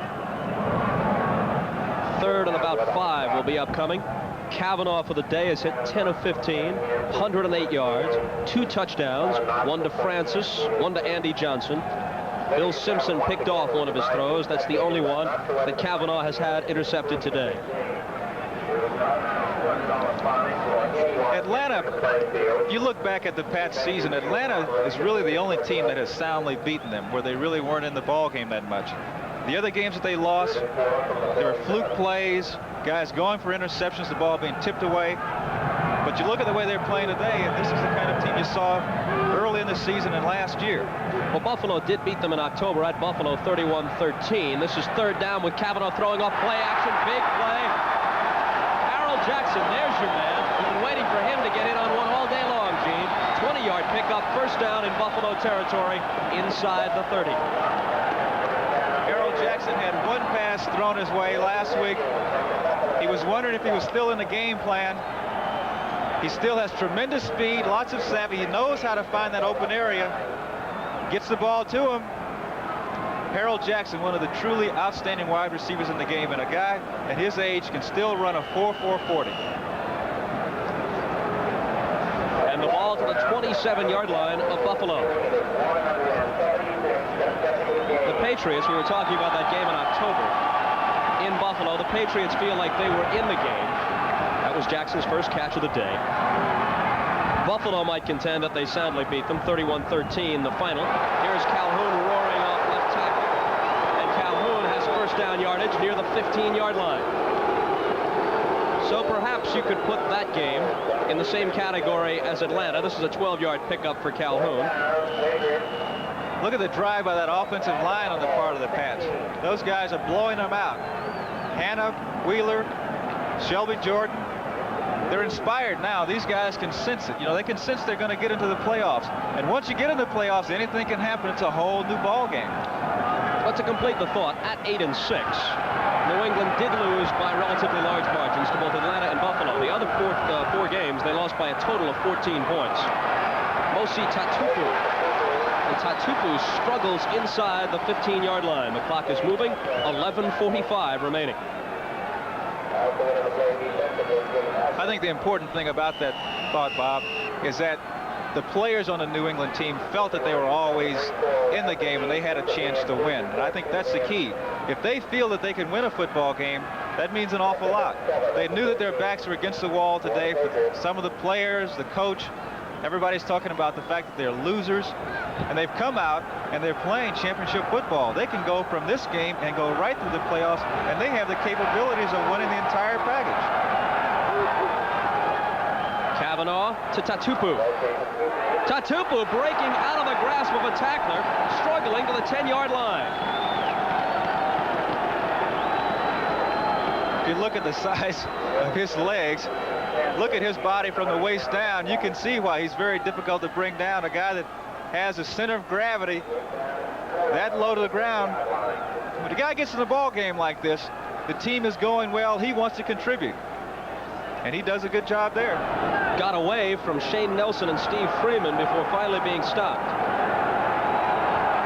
3rd and about 5 will be upcoming. Kavanaugh for the day has hit 10 of 15, 108 yards, 2 touchdowns, 1 to Francis, 1 to Andy Johnson. Bill Simpson picked off one of his throws. That's the only one that Kavanaugh has had intercepted today. Atlanta, if you look back at the Pats season, Atlanta is really the only team that has soundly beaten them, where they really weren't in the ball game that much. The other games that they lost, there were fluke plays, guys going for interceptions, the ball being tipped away. But you look at the way they're playing today, and this is the kind of team you saw early in the season and last year. Well, Buffalo did beat them in October at Buffalo 31-13. This is 3rd down with Kavanaugh throwing off play action. Big play. Harold Jackson, there's your man. We've been waiting for him to get in on one all day long, Gene. 20-yard pickup, 1st down in Buffalo territory inside the 30. Harold Jackson had 1 pass thrown his way last week. He was wondering if he was still in the game plan. He still has tremendous speed, lots of savvy. He knows how to find that open area. Gets the ball to him. Harold Jackson, one of the truly outstanding wide receivers in the game, and a guy at his age can still run a 4.40. And the ball to the 27-yard line of Buffalo. The Patriots, we were talking about that game in October. In Buffalo, the Patriots feel like they were in the game. That was Jackson's first catch of the day. Buffalo might contend that they soundly beat them, 31-13, the final. Here's Calhoun roaring off left tackle. And Calhoun has 1st down yardage near the 15-yard line. So perhaps you could put that game in the same category as Atlanta. This is a 12-yard pickup for Calhoun. Look at the drive by that offensive line on the part of the Pats. Those guys are blowing them out. Hanna, Wheeler, Shelby Jordan. They're inspired now. These guys can sense it. You know, they can sense they're going to get into the playoffs. And once you get in the playoffs, anything can happen. It's a whole new ball game. But to complete the thought, at 8-6, New England did lose by relatively large margins to both Atlanta and Buffalo. The other 4 games, they lost by a total of 14 points. Mosi Tatupu. And Tatupu struggles inside the 15-yard line. The clock is moving, 11:45 remaining. I think the important thing about that thought, Bob, is that the players on the New England team felt that they were always in the game and they had a chance to win. And I think that's the key. If they feel that they can win a football game, that means an awful lot. They knew that their backs were against the wall today. For some of the players, the coach, everybody's talking about the fact that they're losers. And they've come out and they're playing championship football. They can go from this game and go right through the playoffs, and they have the capabilities of winning the entire package. Kavanaugh to Tatupu. Tatupu breaking out of the grasp of a tackler, struggling to the 10-yard line. If you look at the size of his legs, look at his body from the waist down, you can see why he's very difficult to bring down. A guy that has a center of gravity that low to the ground. When a guy gets in a ball game like this, the team is going well, he wants to contribute. And he does a good job there. Got away from Shane Nelson and Steve Freeman before finally being stopped.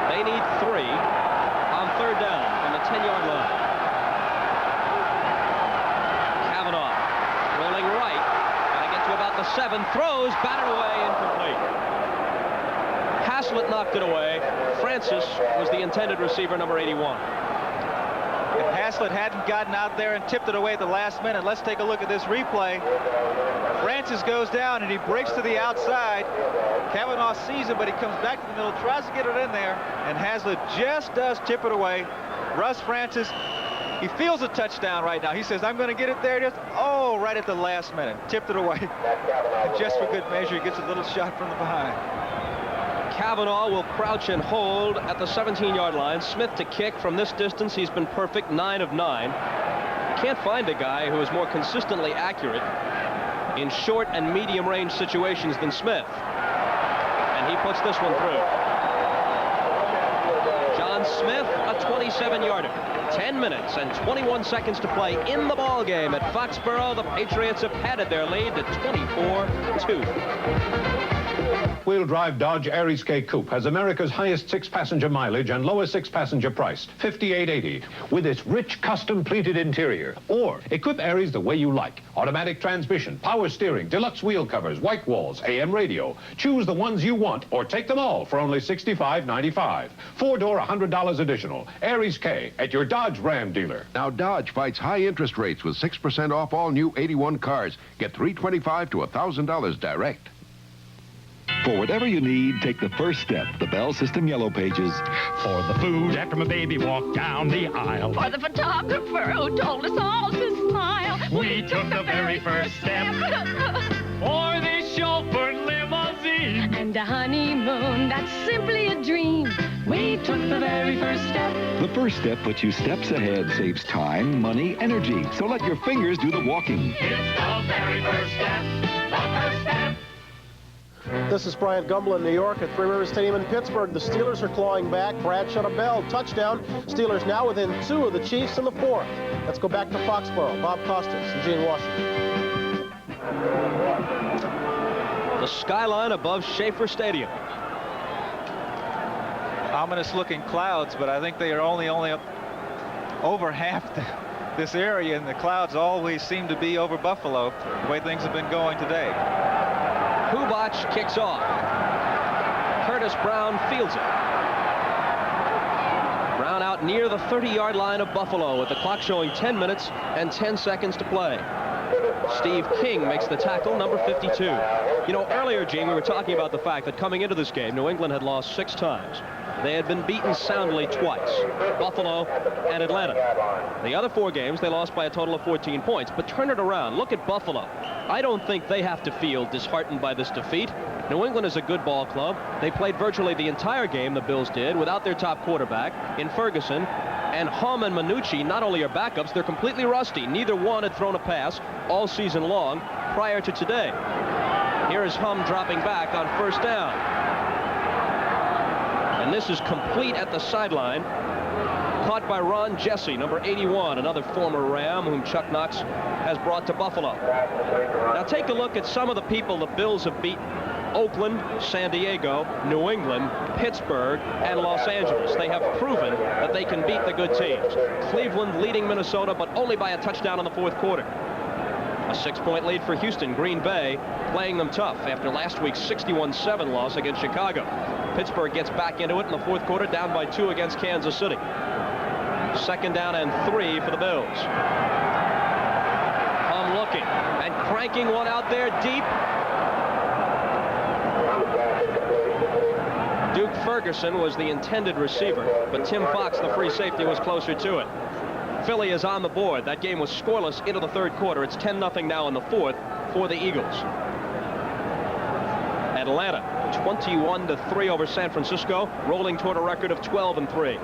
They need 3 on 3rd down from the 10-yard line. Kavanaugh rolling right. Got to get to about the 7. Throws, batted away, incomplete. Haslett knocked it away. Francis was the intended receiver, number 81. If Haslett hadn't gotten out there and tipped it away at the last minute, let's take a look at this replay. Francis goes down and he breaks to the outside. Kavanaugh sees him, but he comes back to the middle, tries to get it in there, and Haslett just does tip it away. Russ Francis, he feels a touchdown right now. He says, I'm going to get it there. Just, oh, right at the last minute. Tipped it away. Just for good measure, he gets a little shot from the behind. Kavanaugh will crouch and hold at the 17-yard line. Smith to kick from this distance. He's been perfect, 9 of 9. Can't find a guy who is more consistently accurate in short and medium range situations than Smith. And he puts this one through. John Roquan Smith, a 27-yarder. 10 minutes and 21 seconds to play in the ball game at Foxborough. The Patriots have padded their lead to 24-2. Wheel drive Dodge Aries K Coupe has America's highest 6-passenger mileage and lowest 6-passenger price, $58.80, with its rich custom pleated interior. Or equip Aries the way you like. Automatic transmission, power steering, deluxe wheel covers, white walls, AM radio. Choose the ones you want or take them all for only $65.95. 4-door, $100 additional. Aries K at your Dodge Ram dealer. Now Dodge fights high interest rates with 6% off all new 81 cars. Get $325 to $1,000 direct. For whatever you need, take the first step. The Bell System Yellow Pages. For the food after my baby walked down the aisle. For the photographer who told us all to smile. We took the very first step. For this chauffeur limousine. And a honeymoon that's simply a dream. We took the very first step. The first step puts you steps ahead, saves time, money, energy. So let your fingers do the walking. It's the very first step. The first step. This is Bryant Gumbel in New York at Three Rivers Stadium in Pittsburgh. The Steelers are clawing back. Bradshaw to Bell, touchdown. Steelers now within 2 of the Chiefs in the 4th. Let's go back to Foxborough. Bob Costas, Eugene Washington. The skyline above Schaefer Stadium. Ominous looking clouds, but I think they are only up over half this area, and the clouds always seem to be over Buffalo, the way things have been going today. Hubach kicks off. Curtis Brown fields it. Brown out near the 30-yard line of Buffalo with the clock showing 10 minutes and 10 seconds to play. Steve King makes the tackle, number 52. You know, earlier, Gene, we were talking about the fact that coming into this game, New England had lost 6 times. They had been beaten soundly twice, Buffalo and Atlanta. The other 4 games, they lost by a total of 14 points. But turn it around. Look at Buffalo. I don't think they have to feel disheartened by this defeat. New England is a good ball club. They played virtually the entire game, the Bills did, without their top quarterback in Ferguson. And Hum and Minucci not only are backups, they're completely rusty. Neither one had thrown a pass all season long prior to today. Here is Hum dropping back on first down. And this is complete at the sideline. Caught by Ron Jesse, number 81, another former Ram whom Chuck Knox has brought to Buffalo. Now take a look at some of the people the Bills have beaten. Oakland, San Diego, New England, Pittsburgh, and Los Angeles. They have proven that they can beat the good teams. Cleveland leading Minnesota, but only by a touchdown in the 4th quarter. A 6-point lead for Houston. Green Bay playing them tough after last week's 61-7 loss against Chicago. Pittsburgh gets back into it in the 4th quarter, down by 2 against Kansas City. 2nd down and 3 for the Bills. Hum looking and cranking one out there deep. Duke Ferguson was the intended receiver, but Tim Fox, the free safety, was closer to it. Philly is on the board. That game was scoreless into the 3rd quarter. It's 10-0 now in the 4th for the Eagles. Atlanta 21-3 over San Francisco, rolling toward a record of 12-3.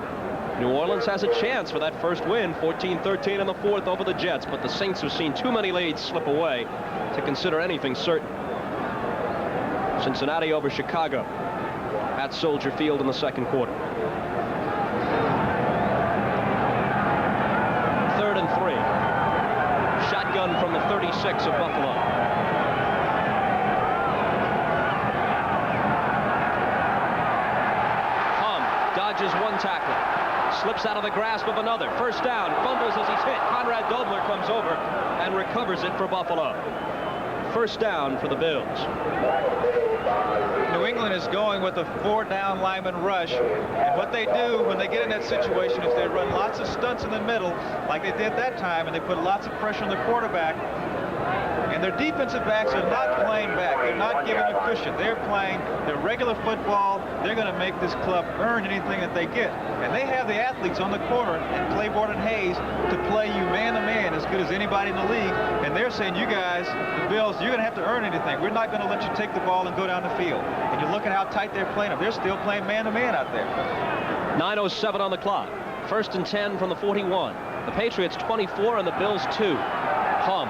New Orleans has a chance for that first win, 14-13 in the 4th over the Jets, but the Saints have seen too many leads slip away to consider anything certain. Cincinnati over Chicago at Soldier Field in the 2nd quarter. 3rd and 3. Shotgun from the 36 of Buffalo. Hum dodges one tackler. Slips out of the grasp of another. First down. Fumbles as he's hit. Conrad Dobler comes over and recovers it for Buffalo. First down for the Bills. New England is going with a 4-down lineman rush, and what they do when they get in that situation is they run lots of stunts in the middle like they did that time, and they put lots of pressure on the quarterback, and their defensive backs are not playing back. They're not giving a cushion. They're playing their regular football. They're going to make this club earn anything that they get, and they have the athletes on the corner and Claiborne and Hayes to play you man-to-man as good as anybody in the league, and they're saying, you guys, the Bills, you're going to have to earn anything. We're not going to let you take the ball and go down the field. And you look at how tight they're playing them. They're still playing man-to-man out there. 9:07 on the clock. 1st and 10 from the 41. The Patriots 24 and the Bills 2. Hum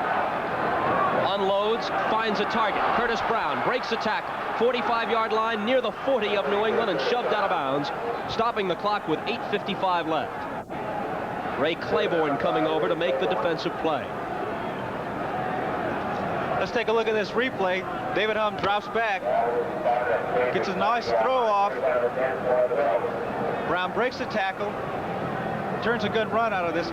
unloads Unloads, finds a target. Curtis Brown breaks the tackle. 45-yard line near the 40 of New England and shoved out of bounds, stopping the clock with 8:55 left. Ray Claiborne coming over to make the defensive play. Let's take a look at this replay. David Humm drops back, gets a nice throw off. Brown breaks the tackle, turns a good run out of this.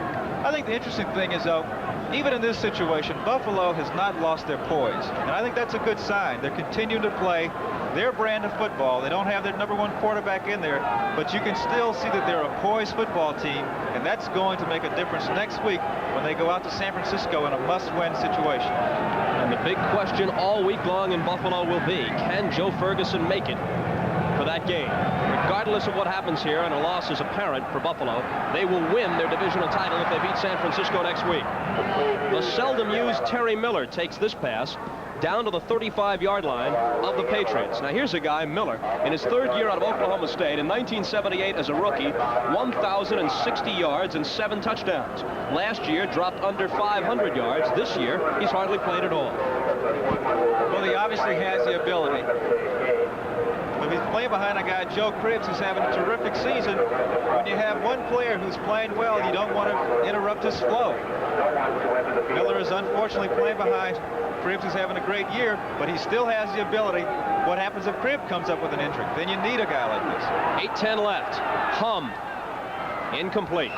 I think the interesting thing is, though, even in this situation, Buffalo has not lost their poise. And I think that's a good sign. They're continuing to play their brand of football. They don't have their #1 quarterback in there, but you can still see that they're a poised football team, and that's going to make a difference next week when they go out to San Francisco in a must-win situation. And the big question all week long in Buffalo will be, can Joe Ferguson make it for that game? Regardless of what happens here, and a loss is apparent for Buffalo, they will win their divisional title if they beat San Francisco next week. The seldom used Terry Miller takes this pass down to the 35-yard line of the Patriots. Now here's a guy, Miller, in his 3rd year out of Oklahoma State in 1978 as a rookie, 1,060 yards and 7 touchdowns. Last year dropped under 500 yards. This year he's hardly played at all. Well, he obviously has the ability. But he's playing behind a guy, Joe Cribbs, who's having a terrific season. When you have one player who's playing well, you don't want to interrupt his flow. Miller is unfortunately playing behind Cribbs, who's having a great year, but he still has the ability. What happens if Cribbs comes up with an injury? Then you need a guy like this. 8:10 left. Humm. Incomplete.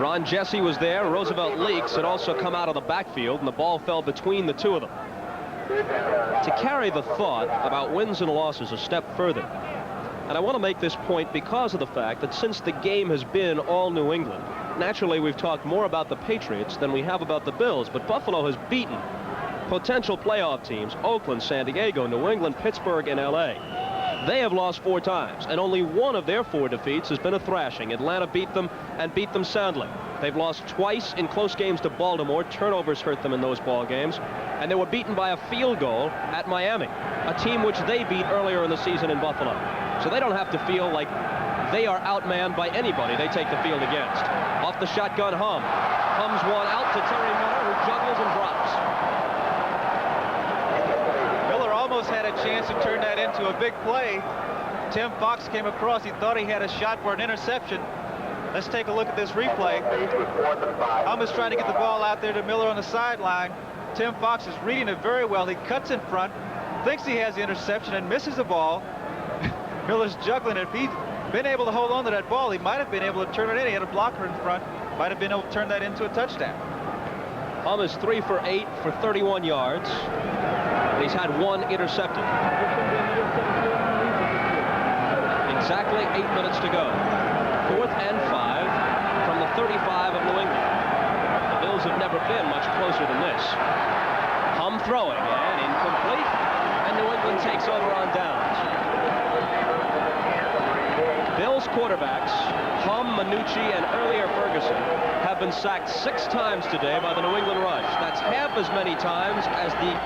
Ron Jesse was there. Roosevelt Leaks had also come out of the backfield, and the ball fell between the two of them. To carry the thought about wins and losses a step further, and I want to make this point because of the fact that since the game has been all New England, naturally we've talked more about the Patriots than we have about the Bills, but Buffalo has beaten potential playoff teams: Oakland, San Diego, New England, Pittsburgh, and LA. They have lost 4 times, and only one of their 4 defeats has been a thrashing. Atlanta beat them, and beat them soundly. They've lost twice in close games to Baltimore. Turnovers hurt them in those ball games, and they were beaten by a field goal at Miami, a team which they beat earlier in the season in Buffalo. So they don't have to feel like they are outmanned by anybody they take the field against. Off the shotgun, Humm. Humm's one out to Terry Miller, who juggles and drops. Miller almost had a chance to turn that into a big play. Tim Fox came across. He thought he had a shot for an interception. Let's take a look at this replay. Humm is trying to get the ball out there to Miller on the sideline. Tim Fox is reading it very well. He cuts in front, thinks he has the interception, and misses the ball. Miller's juggling it. If he'd been able to hold on to that ball, he might have been able to turn it in. He had a blocker in front. Might have been able to turn that into a touchdown. Humm is 3 for 8 for 31 yards. And he's had 1 intercepted. Exactly 8 minutes to go. 4th and 5 from the 35 of New England. The Bills have never been much closer than this. Humm throwing, and incomplete. And New England takes over on downs. Bills quarterbacks, Humm, Minucci, and earlier Ferguson, have been sacked 6 times today by the New England Rush. That's half as many times as the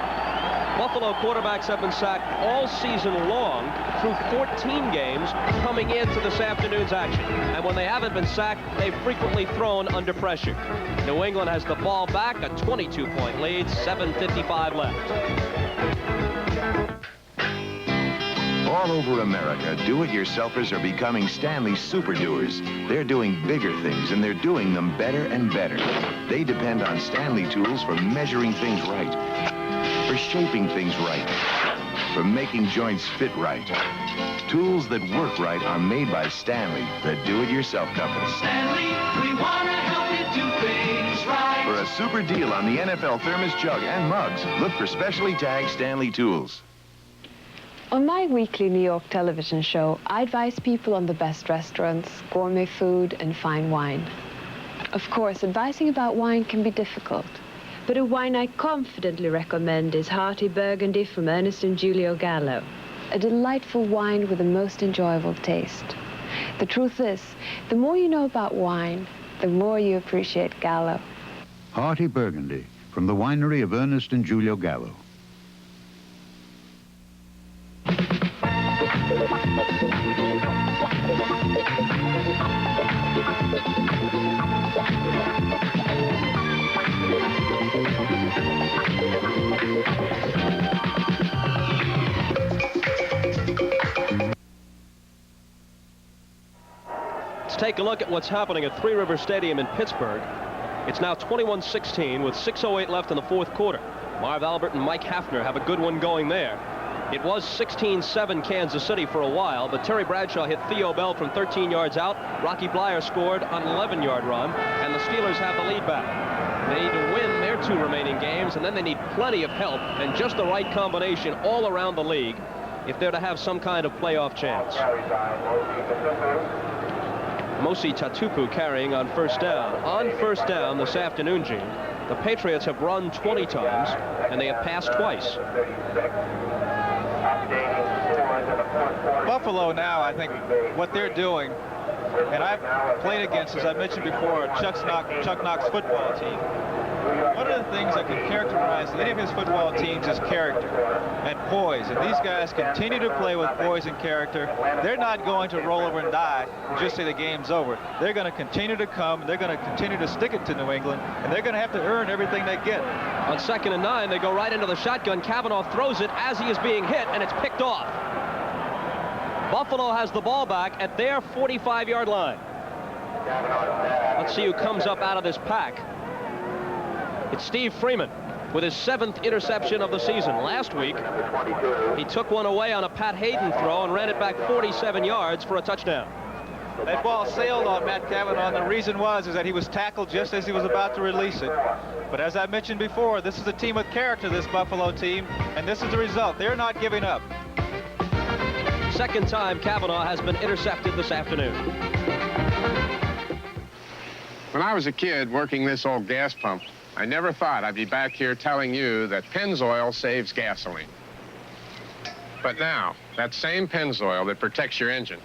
Buffalo quarterbacks have been sacked all season long through 14 games coming into this afternoon's action. And when they haven't been sacked, they've frequently thrown under pressure. New England has the ball back, a 22-point lead, 7:55 left. All over America, do-it-yourselfers are becoming Stanley Super Doers. They're doing bigger things, and they're doing them better and better. They depend on Stanley tools for measuring things right, for shaping things right, for making joints fit right. Tools that work right are made by Stanley, the do-it-yourself company. Stanley, we want to help you do things right. For a super deal on the NFL Thermos jug and mugs, look for specially tagged Stanley tools. On my weekly New York television show, I advise people on the best restaurants, gourmet food, and fine wine. Of course, advising about wine can be difficult, but a wine I confidently recommend is Hearty Burgundy from Ernest and Giulio Gallo, a delightful wine with a most enjoyable taste. The truth is, the more you know about wine, the more you appreciate Gallo. Hearty Burgundy from the winery of Ernest and Giulio Gallo. Let's take a look at what's happening at Three River Stadium in Pittsburgh. It's now 21-16 with 6:08 left in the fourth quarter. Marv Albert and Mike Hafner have a good one going there. It was 16-7 Kansas City for a while, but Terry Bradshaw hit Theo Bell from 13 yards out. Rocky Blyer scored on an 11-yard run, and the Steelers have the lead back. They need to win their 2 remaining games, and then they need plenty of help and just the right combination all around the league if they're to have some kind of playoff chance. Mosi Tatupu carrying on first down. On first down this afternoon, Gene, the Patriots have run 20 times, and they have passed twice. Buffalo now, I think what they're doing, and I've played against, as I mentioned before, Chuck Knox football team. One of the things that can characterize any of his football teams is character and poise. And these guys continue to play with poise and character. They're not going to roll over and die and just say the game's over. They're going to continue to come. They're going to continue to stick it to New England. And they're going to have to earn everything they get. On 2nd and 9, they go right into the shotgun. Cavanaugh throws it as he is being hit, and it's picked off. Buffalo has the ball back at their 45-yard line. Let's see who comes up out of this pack. It's Steve Freeman with his 7th interception of the season. Last week, he took one away on a Pat Hayden throw and ran it back 47 yards for a touchdown. That ball sailed on Matt Cavanaugh, and the reason was that he was tackled just as he was about to release it. But as I mentioned before, this is a team with character, this Buffalo team, and this is the result. They're not giving up. Second time Cavanaugh has been intercepted this afternoon. When I was a kid working this old gas pump, I never thought I'd be back here telling you that Pennzoil saves gasoline. But now, that same Pennzoil that protects your engine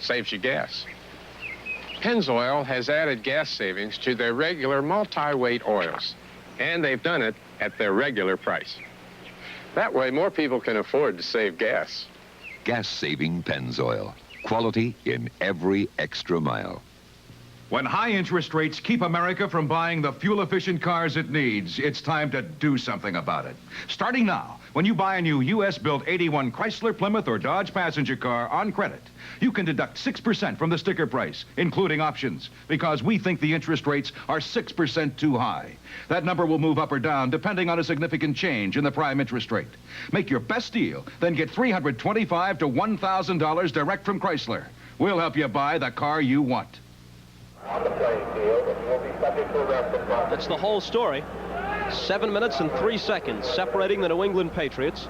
saves you gas. Pennzoil has added gas savings to their regular multi-weight oils, and they've done it at their regular price. That way, more people can afford to save gas. Gas-saving Pennzoil. Quality in every extra mile. When high interest rates keep America from buying the fuel-efficient cars it needs, it's time to do something about it. Starting now, when you buy a new U.S.-built 81 Chrysler, Plymouth, or Dodge passenger car on credit, you can deduct 6% from the sticker price, including options, because we think the interest rates are 6% too high. That number will move up or down depending on a significant change in the prime interest rate. Make your best deal, then get $325 to $1,000 direct from Chrysler. We'll help you buy the car you want. That's the whole story. 7 minutes and 3 seconds separating the New England Patriots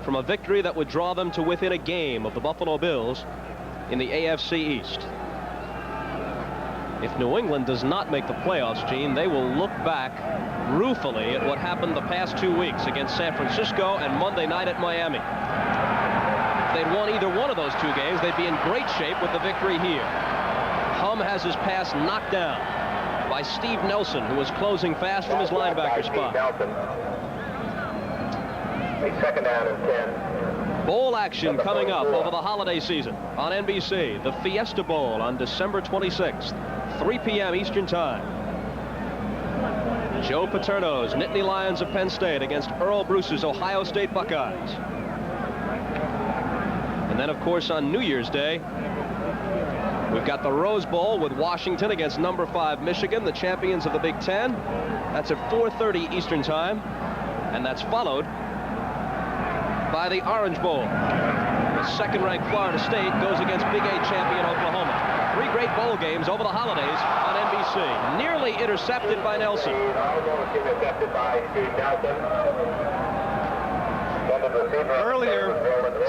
from a victory that would draw them to within a game of the Buffalo Bills in the AFC East. If New England does not make the playoffs, Gene, they will look back ruefully at what happened the past 2 weeks against San Francisco and Monday night at Miami. If they'd won either one of those 2 games, they'd be in great shape with the victory here. Hum has his pass knocked down by Steve Nelson, who was closing fast from his linebacker spot. Second down and 10. Bowl action coming up over the holiday season on NBC. The Fiesta Bowl on December 26th, 3 p.m. Eastern Time. Joe Paterno's Nittany Lions of Penn State against Earl Bruce's Ohio State Buckeyes. And then, of course, on New Year's Day, we've got the Rose Bowl with Washington against number 5 Michigan, the champions of the Big Ten. That's at 4:30 Eastern Time, and that's followed by the Orange Bowl. The second-ranked Florida State goes against Big 8 champion Oklahoma. 3 great bowl games over the holidays on NBC. Nearly intercepted by Nelson. Earlier,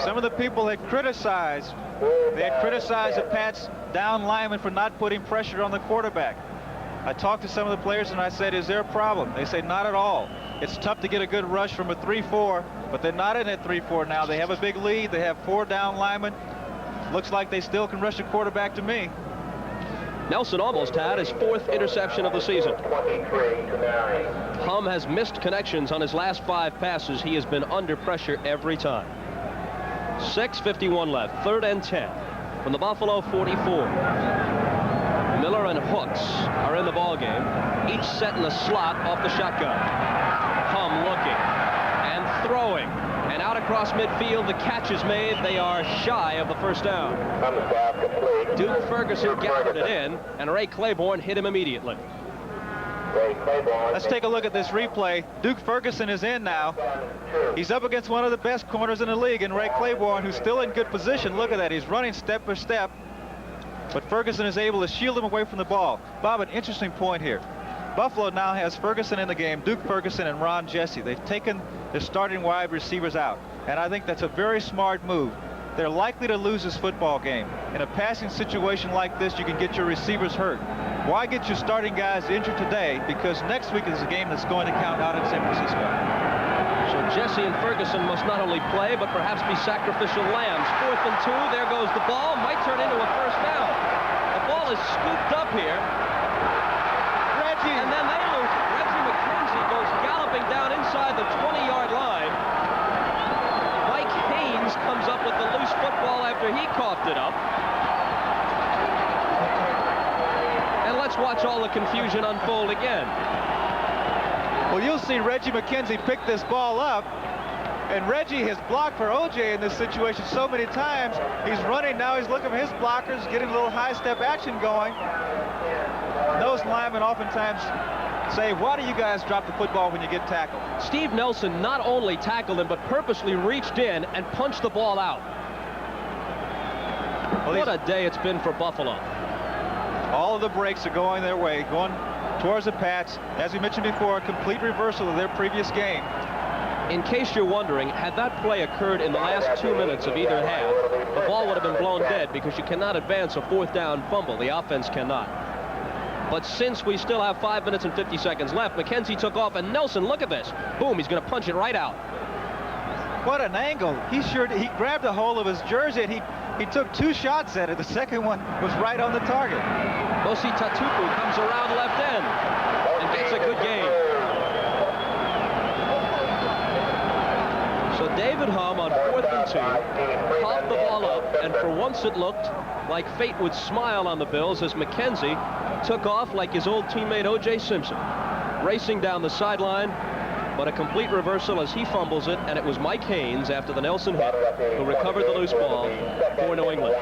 some of the people had criticized the Pats down linemen for not putting pressure on the quarterback. I talked to some of the players and I said, is there a problem? They say, not at all. It's tough to get a good rush from a 3-4, but they're not in at 3-4 now. They have a big lead. They have 4 down linemen. Looks like they still can rush the quarterback to me. Nelson almost had his 4th interception of the season. Hum has missed connections on his last 5 passes. He has been under pressure every time. 6:51 left, 3rd and 10 from the Buffalo 44. Miller and Hooks are in the ball game, each set in the slot off the shotgun. Hum looking and throwing, and out of across midfield. The catch is made. They are shy of the first down. Duke Ferguson gathered it in, and Ray Claiborne hit him immediately. Let's take a look at this replay. Duke Ferguson is in now. He's up against one of the best corners in the league, and Ray Claiborne, who's still in good position. Look at that. He's running step by step, but Ferguson is able to shield him away from the ball. Bob, an interesting point here. Buffalo now has Ferguson in the game, Duke Ferguson and Ron Jesse. They've taken their starting wide receivers out, and I think that's a very smart move. They're likely to lose this football game. In a passing situation like this, you can get your receivers hurt. Why get your starting guys injured today? Because next week is a game that's going to count out in San Francisco. So Jesse and Ferguson must not only play, but perhaps be sacrificial lambs. 4th and 2, there goes the ball. Might turn into a first down. The ball is scooped up here. And then they lose it. Reggie McKenzie goes galloping down inside the 20-yard line. Mike Haynes comes up with the loose football after he coughed it up. And let's watch all the confusion unfold again. Well, you'll see Reggie McKenzie pick this ball up, and Reggie has blocked for O.J. in this situation so many times. He's running now. He's looking for his blockers, getting a little high-step action going. Those linemen oftentimes say, why do you guys drop the football when you get tackled? Steve Nelson not only tackled him, but purposely reached in and punched the ball out. Well, what a day it's been for Buffalo. All of the breaks are going their way, going towards the Pats. As we mentioned before, a complete reversal of their previous game. In case you're wondering, had that play occurred in the last 2 minutes of either half, the ball would have been blown dead because you cannot advance a 4th down fumble. The offense cannot. But since we still have 5 minutes and 50 seconds left, McKenzie took off, and Nelson, look at this. Boom, he's going to punch it right out. What an angle. He grabbed a hold of his jersey, and he took 2 shots at it. The second one was right on the target. Mosi Tatupu comes around left end and gets a good game. So David Hum on 4th and 2 popped the ball up, and for once it looked like fate would smile on the Bills as McKenzie took off like his old teammate O.J. Simpson, racing down the sideline, but a complete reversal as he fumbles it, and it was Mike Haynes after the Nelson hit who recovered the loose ball for New England.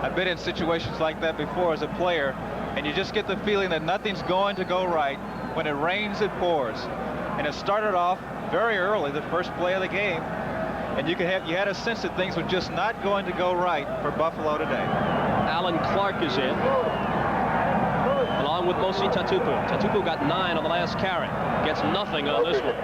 I've been in situations like that before as a player, and you just get the feeling that nothing's going to go right. When it rains, it pours. And it started off very early, the first play of the game, and you had a sense that things were just not going to go right for Buffalo today. Alan Clark is in, along with Mosi Tatupu. Tatupu got 9 on the last carry. Gets nothing on this one.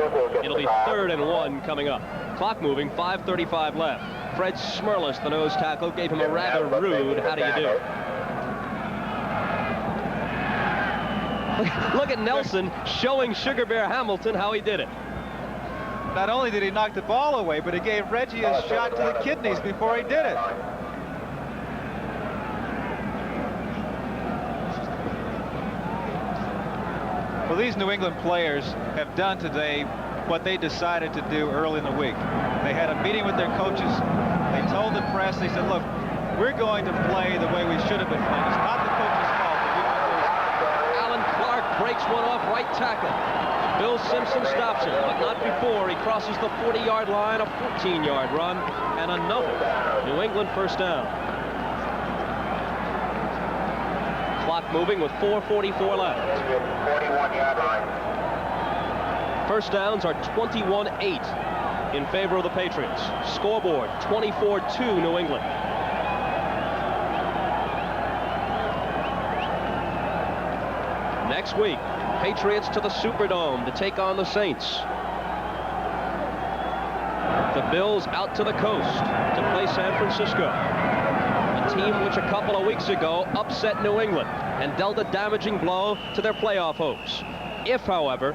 It'll be 3rd and 1 coming up. Clock moving, 5:35 left. Fred Smerlis, the nose tackle, gave him a rather rude, how do you do? Look at Nelson showing Sugar Bear Hamilton how he did it. Not only did he knock the ball away, but he gave Reggie a shot to the kidneys before he did it. Well, these New England players have done today what they decided to do early in the week. They had a meeting with their coaches. They told the press, they said, look, we're going to play the way we should have been playing. It's not the coach's fault. Alan Clark breaks one off right tackle. Bill Simpson stops him, but not before he crosses the 40-yard line, a 14-yard run, and another New England first down. Clock moving with 4:44 left. 41-yard line. First downs are 21-8 in favor of the Patriots. Scoreboard 24-2 New England. Next week, Patriots to the Superdome to take on the Saints. The Bills out to the coast to play San Francisco. A team which a couple of weeks ago upset New England and dealt a damaging blow to their playoff hopes. If, however,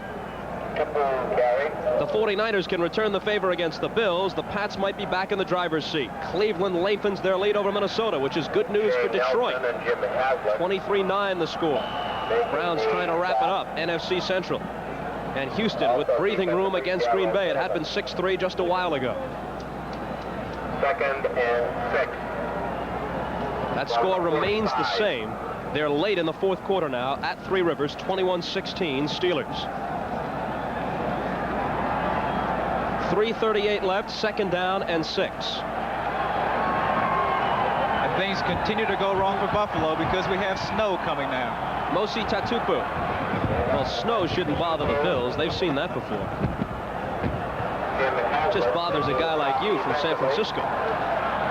the 49ers can return the favor against the Bills, the Pats might be back in the driver's seat. Cleveland lengthens their lead over Minnesota, which is good news for Detroit. 23-9 the score. Browns trying to wrap it up. NFC Central. And Houston with breathing room against Green Bay. It had been 6-3 just a while ago. 2nd and 6. That score remains the same. They're late in the 4th quarter now at Three Rivers, 21-16 Steelers. 3:38 left, second down and 6. And things continue to go wrong for Buffalo because we have snow coming now. Mosi Tatupu. Well, snow shouldn't bother the Bills. They've seen that before. It just bothers a guy like you from San Francisco.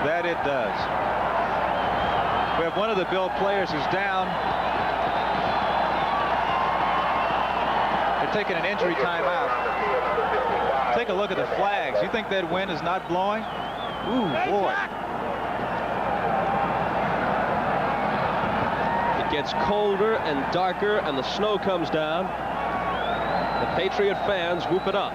That it does. We have one of the Bill players who's down. They're taking an injury timeout. Take a look at the flags. You think that wind is not blowing? Ooh, boy. It gets colder and darker, and the snow comes down. The Patriot fans whoop it up.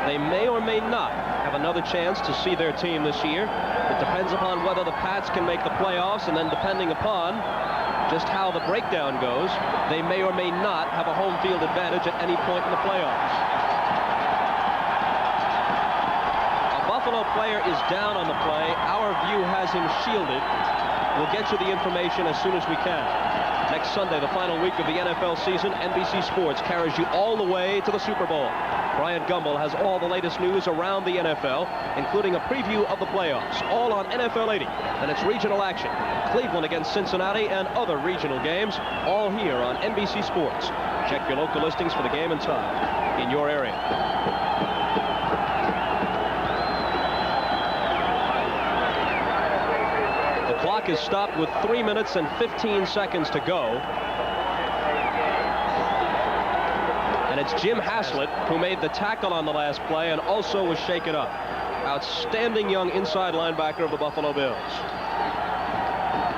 They may or may not have another chance to see their team this year. It depends upon whether the Pats can make the playoffs, and then depending upon just how the breakdown goes, they may or may not have a home field advantage at any point in the playoffs. A Buffalo player is down on the play. Our view has him shielded. We'll get you the information as soon as we can. Next Sunday, the final week of the NFL season, NBC Sports carries you all the way to the Super Bowl. Bryant Gumbel has all the latest news around the NFL, including a preview of the playoffs, all on NFL 80 and its regional action. Cleveland against Cincinnati and other regional games, all here on NBC Sports. Check your local listings for the game and time in your area. The clock is stopped with 3 minutes and 15 seconds to go. And it's Jim Haslett who made the tackle on the last play and also was shaken up. Outstanding young inside linebacker of the Buffalo Bills.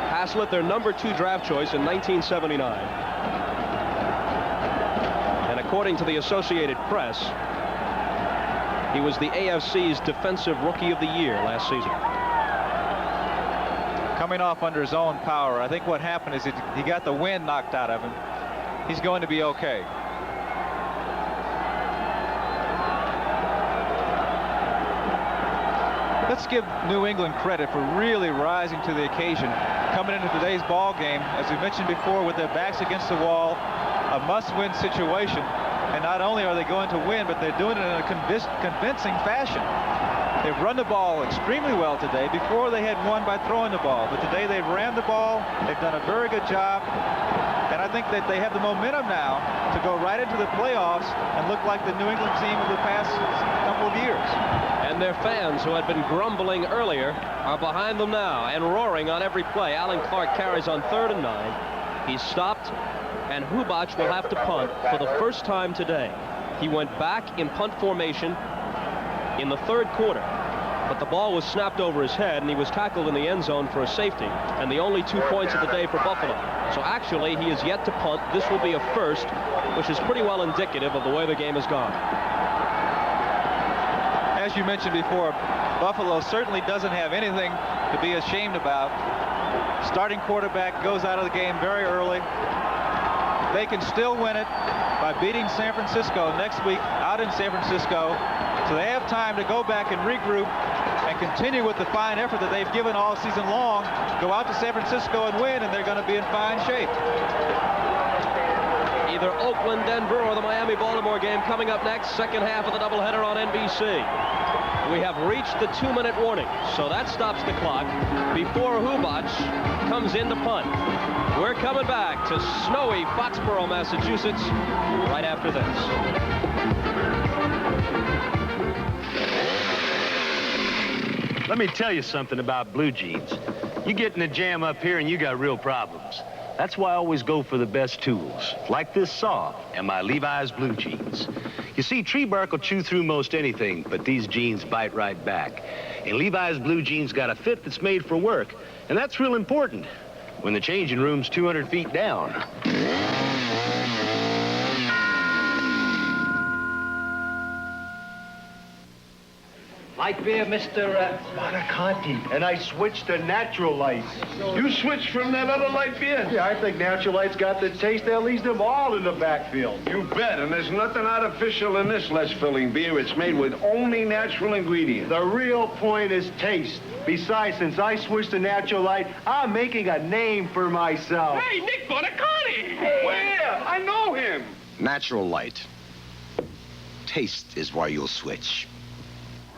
Haslett, their number 2 draft choice in 1979. And according to the Associated Press, he was the AFC's Defensive Rookie of the Year last season. Coming off under his own power. I think what happened is he got the wind knocked out of him. He's going to be okay. Let's give New England credit for really rising to the occasion. Coming into today's ball game, as we mentioned before, with their backs against the wall, a must-win situation. And not only are they going to win, but they're doing it in a convincing fashion. They've run the ball extremely well today. Before they had won by throwing the ball, but today they've ran the ball. They've done a very good job. And I think that they have the momentum now to go right into the playoffs and look like the New England team of the past couple of years. And their fans, who had been grumbling earlier, are behind them now and roaring on every play. Alan Clark carries on 3rd and 9. He's stopped, and Hubach will have to punt for the first time today. He went back in punt formation in the 3rd quarter, but the ball was snapped over his head, and he was tackled in the end zone for a safety, and the only 2 points of the day for Buffalo. So actually, he is yet to punt. This will be a first, which is pretty well indicative of the way the game has gone. As you mentioned before, Buffalo certainly doesn't have anything to be ashamed about. Starting quarterback goes out of the game very early. They can still win it by beating San Francisco next week out in San Francisco. So they have time to go back and regroup and continue with the fine effort that they've given all season long. Go out to San Francisco and win, and they're going to be in fine shape. Either Oakland, Denver, or the Miami-Baltimore game coming up next. Second half of the doubleheader on NBC. We have reached the 2-minute warning, so that stops the clock before Hubach comes in to punt. We're coming back to snowy Foxborough, Massachusetts, right after this. Let me tell you something about blue jeans. You get in a jam up here and you got real problems. That's why I always go for the best tools, like this saw and my Levi's blue jeans. You see, tree bark will chew through most anything, but these jeans bite right back. And Levi's blue jeans got a fit that's made for work, and that's real important when the changing room's 200 feet down. Light beer, Mr. Monaconti. And I switched to Natural Light. You switched from that other light beer? Yeah, I think Natural Light's got the taste that leaves them all in the backfield. You bet, and there's nothing artificial in this less filling beer. It's made with only natural ingredients. The real point is taste. Besides, since I switched to Natural Light, I'm making a name for myself. Hey, Nick Monaconti! Where? I know him. Natural Light. Taste is why you'll switch.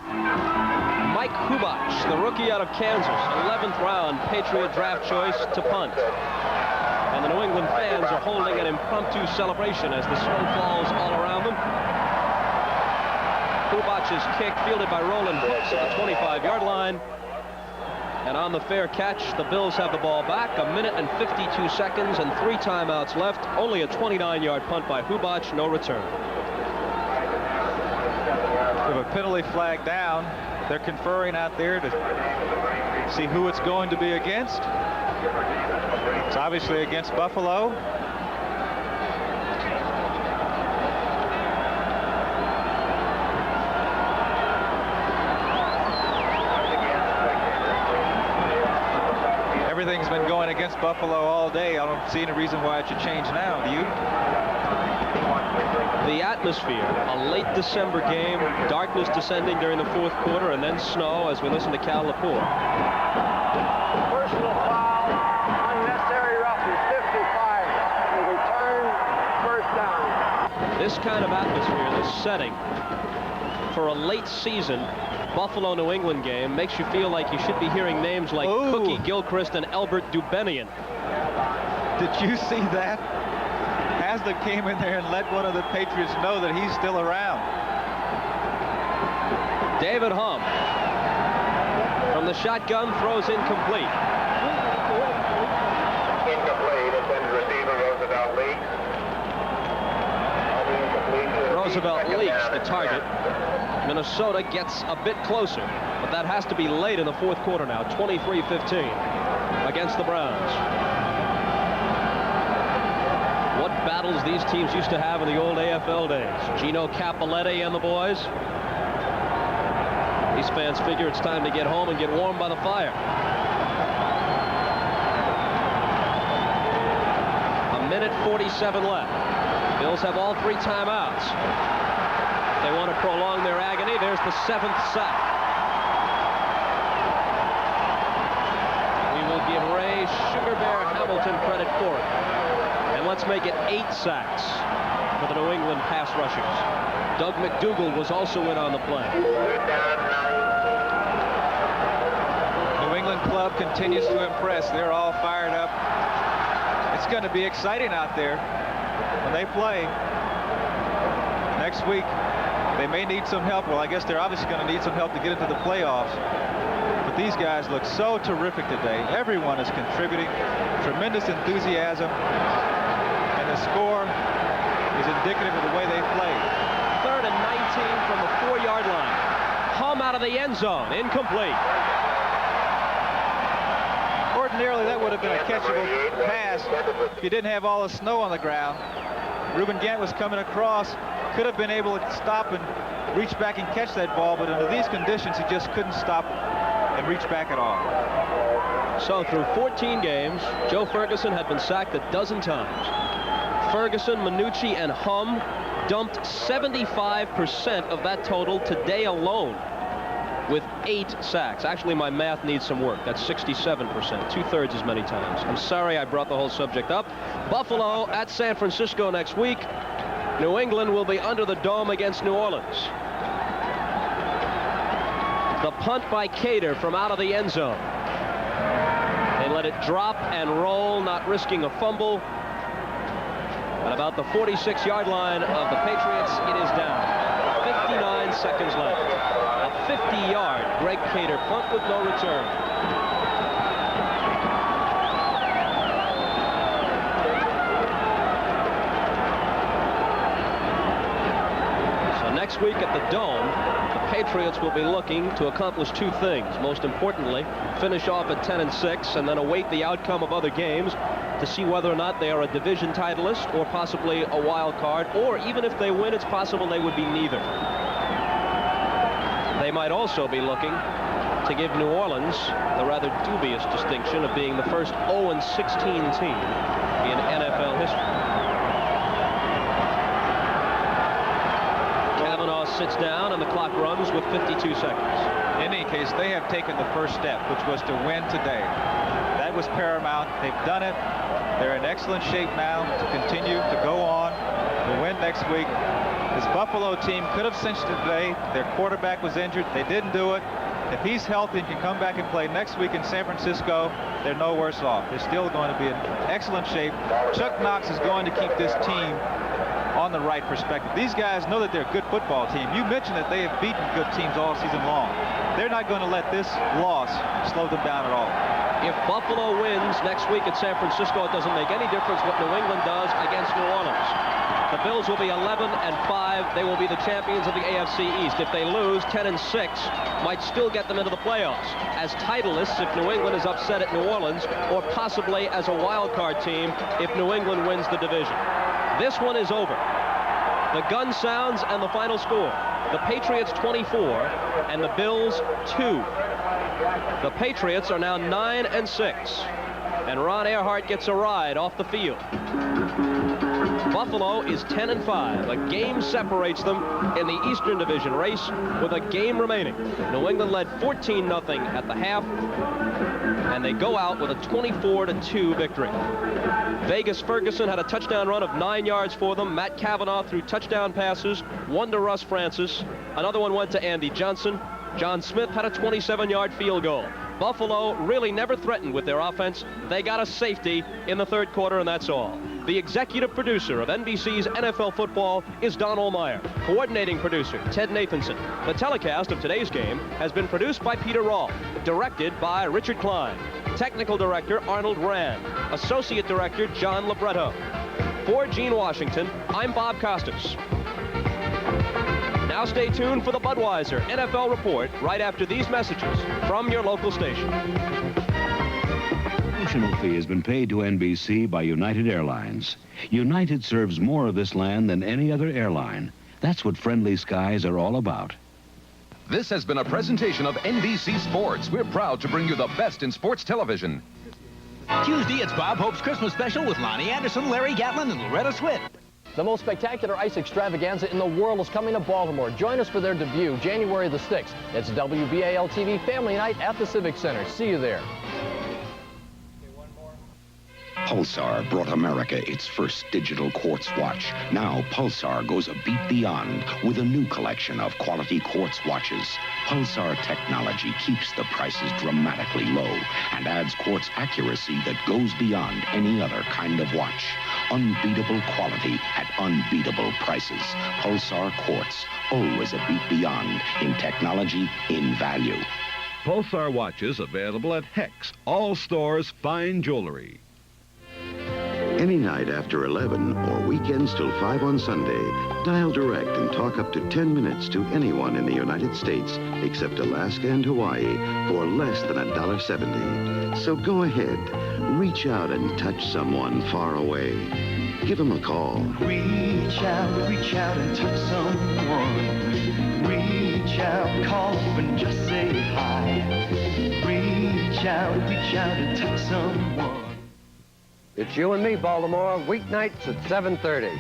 Mike Hubach, the rookie out of Kansas, 11th round Patriot draft choice to punt. And the New England fans are holding an impromptu celebration as the snow falls all around them. Hubach's kick fielded by Roland Hooks at the 25-yard line. And on the fair catch, the Bills have the ball back. 1 minute and 52 seconds and 3 timeouts left. Only a 29-yard punt by Hubach, no return. With a penalty flag down, they're conferring out there to see who it's going to be against. It's obviously against Buffalo. Everything's been going against Buffalo all day. I don't see any reason why it should change now. Do you? The atmosphere, a late December game, darkness descending during the 4th quarter, and then snow as we listen to Cal Lepore. Personal foul, unnecessary roughness, 55. Return, first down. This kind of atmosphere, this setting, for a late season Buffalo New England game makes you feel like you should be hearing names like Cookie Gilchrist and Albert Dubenian. Did you see that? Hasler came in there and let one of the Patriots know that he's still around. David Humm from the shotgun throws incomplete. Incomplete, intended receiver Roosevelt leaks. Roosevelt leaks the target. Minnesota gets a bit closer, but that has to be late in the 4th quarter now. 23-15 against the Browns. What battles these teams used to have in the old AFL days. Gino Cappelletti and the boys. These fans figure it's time to get home and get warm by the fire. 1 minute 47 left. Bills have all 3 timeouts. They want to prolong their agony. There's the 7th sack. We will give Ray Sugar Bear Hamilton credit for it. And let's make it 8 sacks for the New England pass rushers. Doug McDougal was also in on the play. New England club continues to impress. They're all fired up. It's going to be exciting out there when they play next week. They may need some help. Well, I guess they're obviously going to need some help to get into the playoffs. But these guys look so terrific today. Everyone is contributing. Tremendous enthusiasm. And the score is indicative of the way they played. 3rd and 19 from the 4-yard line. Humm out of the end zone. Incomplete. Ordinarily, that would have been a catchable pass if you didn't have all the snow on the ground. Reuben Gant was coming across. Could have been able to stop and reach back and catch that ball, but under these conditions, he just couldn't stop and reach back at all. So through 14 games, Joe Ferguson had been sacked a dozen times. Ferguson, Minucci, and Humm dumped 75% of that total today alone with 8 sacks. Actually, my math needs some work. That's 67%, 2/3 as many times. I'm sorry I brought the whole subject up. Buffalo at San Francisco next week. New England will be under the dome against New Orleans. The punt by Cater from out of the end zone. They let it drop and roll, not risking a fumble. At about the 46-yard line of the Patriots, it is down. 59 seconds left. A 50-yard Greg Cater punt with no return. Next week at the Dome, the Patriots will be looking to accomplish 2 things. Most importantly, finish off at 10-6 and then await the outcome of other games to see whether or not they are a division titleist or possibly a wild card, or even if they win, it's possible they would be neither. They might also be looking to give New Orleans the rather dubious distinction of being the first 0-16 team in NFL history. Sits down and the clock runs with 52 seconds. In any case, they have taken the first step, which was to win today. That was paramount. They've done it. They're in excellent shape now to continue to go on, to win next week. This Buffalo team could have cinched it today. Their quarterback was injured. They didn't do it. If he's healthy and can come back and play next week in San Francisco, they're no worse off. They're still going to be in excellent shape. Chuck Knox is going to keep this team on the right perspective. These guys know that they're a good football team. You mentioned that they have beaten good teams all season long. They're not going to let this loss slow them down at all. If Buffalo wins next week at San Francisco, it doesn't make any difference what New England does against New Orleans. The Bills will be 11-5. They will be the champions of the AFC East. If they lose, 10-6 might still get them into the playoffs as titleists if New England is upset at New Orleans, or possibly as a wild card team if New England wins the division. This one is over. The gun sounds and the final score. The Patriots 24 and the Bills 2. The Patriots are now 9-6, and Ron Earhart gets a ride off the field. Buffalo is 10-5. A game separates them in the Eastern Division race with a game remaining. New England led 14-0 at the half, and they go out with a 24-2 victory. Vegas Ferguson had a touchdown run of 9 yards for them. Matt Cavanaugh threw touchdown passes, one to Russ Francis. Another one went to Andy Johnson. John Smith had a 27-yard field goal. Buffalo really never threatened with their offense. They got a safety in the third quarter, and that's all. The executive producer of NBC's NFL Football is Don Ohlmeyer. Coordinating producer, Ted Nathanson. The telecast of today's game has been produced by Peter Rawl. Directed by Richard Klein. Technical director, Arnold Rand. Associate director, John Libretto. For Gene Washington, I'm Bob Costas. Now stay tuned for the Budweiser NFL Report right after these messages from your local station. Promotional fee has been paid to NBC by United Airlines. United serves more of this land than any other airline. That's what friendly skies are all about. This has been a presentation of NBC Sports. We're proud to bring you the best in sports television. Tuesday, it's Bob Hope's Christmas special with Lonnie Anderson, Larry Gatlin, and Loretta Swit. The most spectacular ice extravaganza in the world is coming to Baltimore. Join us for their debut, January the 6th. It's WBAL-TV Family Night at the Civic Center. See you there. Pulsar brought America its first digital quartz watch. Now Pulsar goes a beat beyond with a new collection of quality quartz watches. Pulsar technology keeps the prices dramatically low and adds quartz accuracy that goes beyond any other kind of watch. Unbeatable quality at unbeatable prices. Pulsar Quartz, always a beat beyond in technology, in value. Pulsar watches available at Hex, all stores, fine jewelry. Any night after 11 or weekends till 5 on Sunday, dial direct and talk up to 10 minutes to anyone in the United States except Alaska and Hawaii for less than $1.70. So go ahead, reach out and touch someone far away. Give them a call. Reach out and touch someone. Reach out, call and just say hi. Reach out and touch someone. It's You and Me, Baltimore, weeknights at 7:30.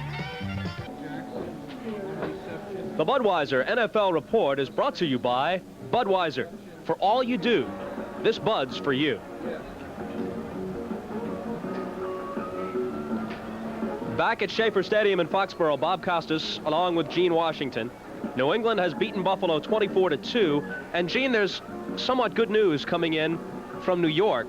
The Budweiser NFL Report is brought to you by Budweiser. For all you do, this Bud's for you. Back at Schaefer Stadium in Foxborough, Bob Costas, along with Gene Washington. New England has beaten Buffalo 24-2. And Gene, there's somewhat good news coming in from New York.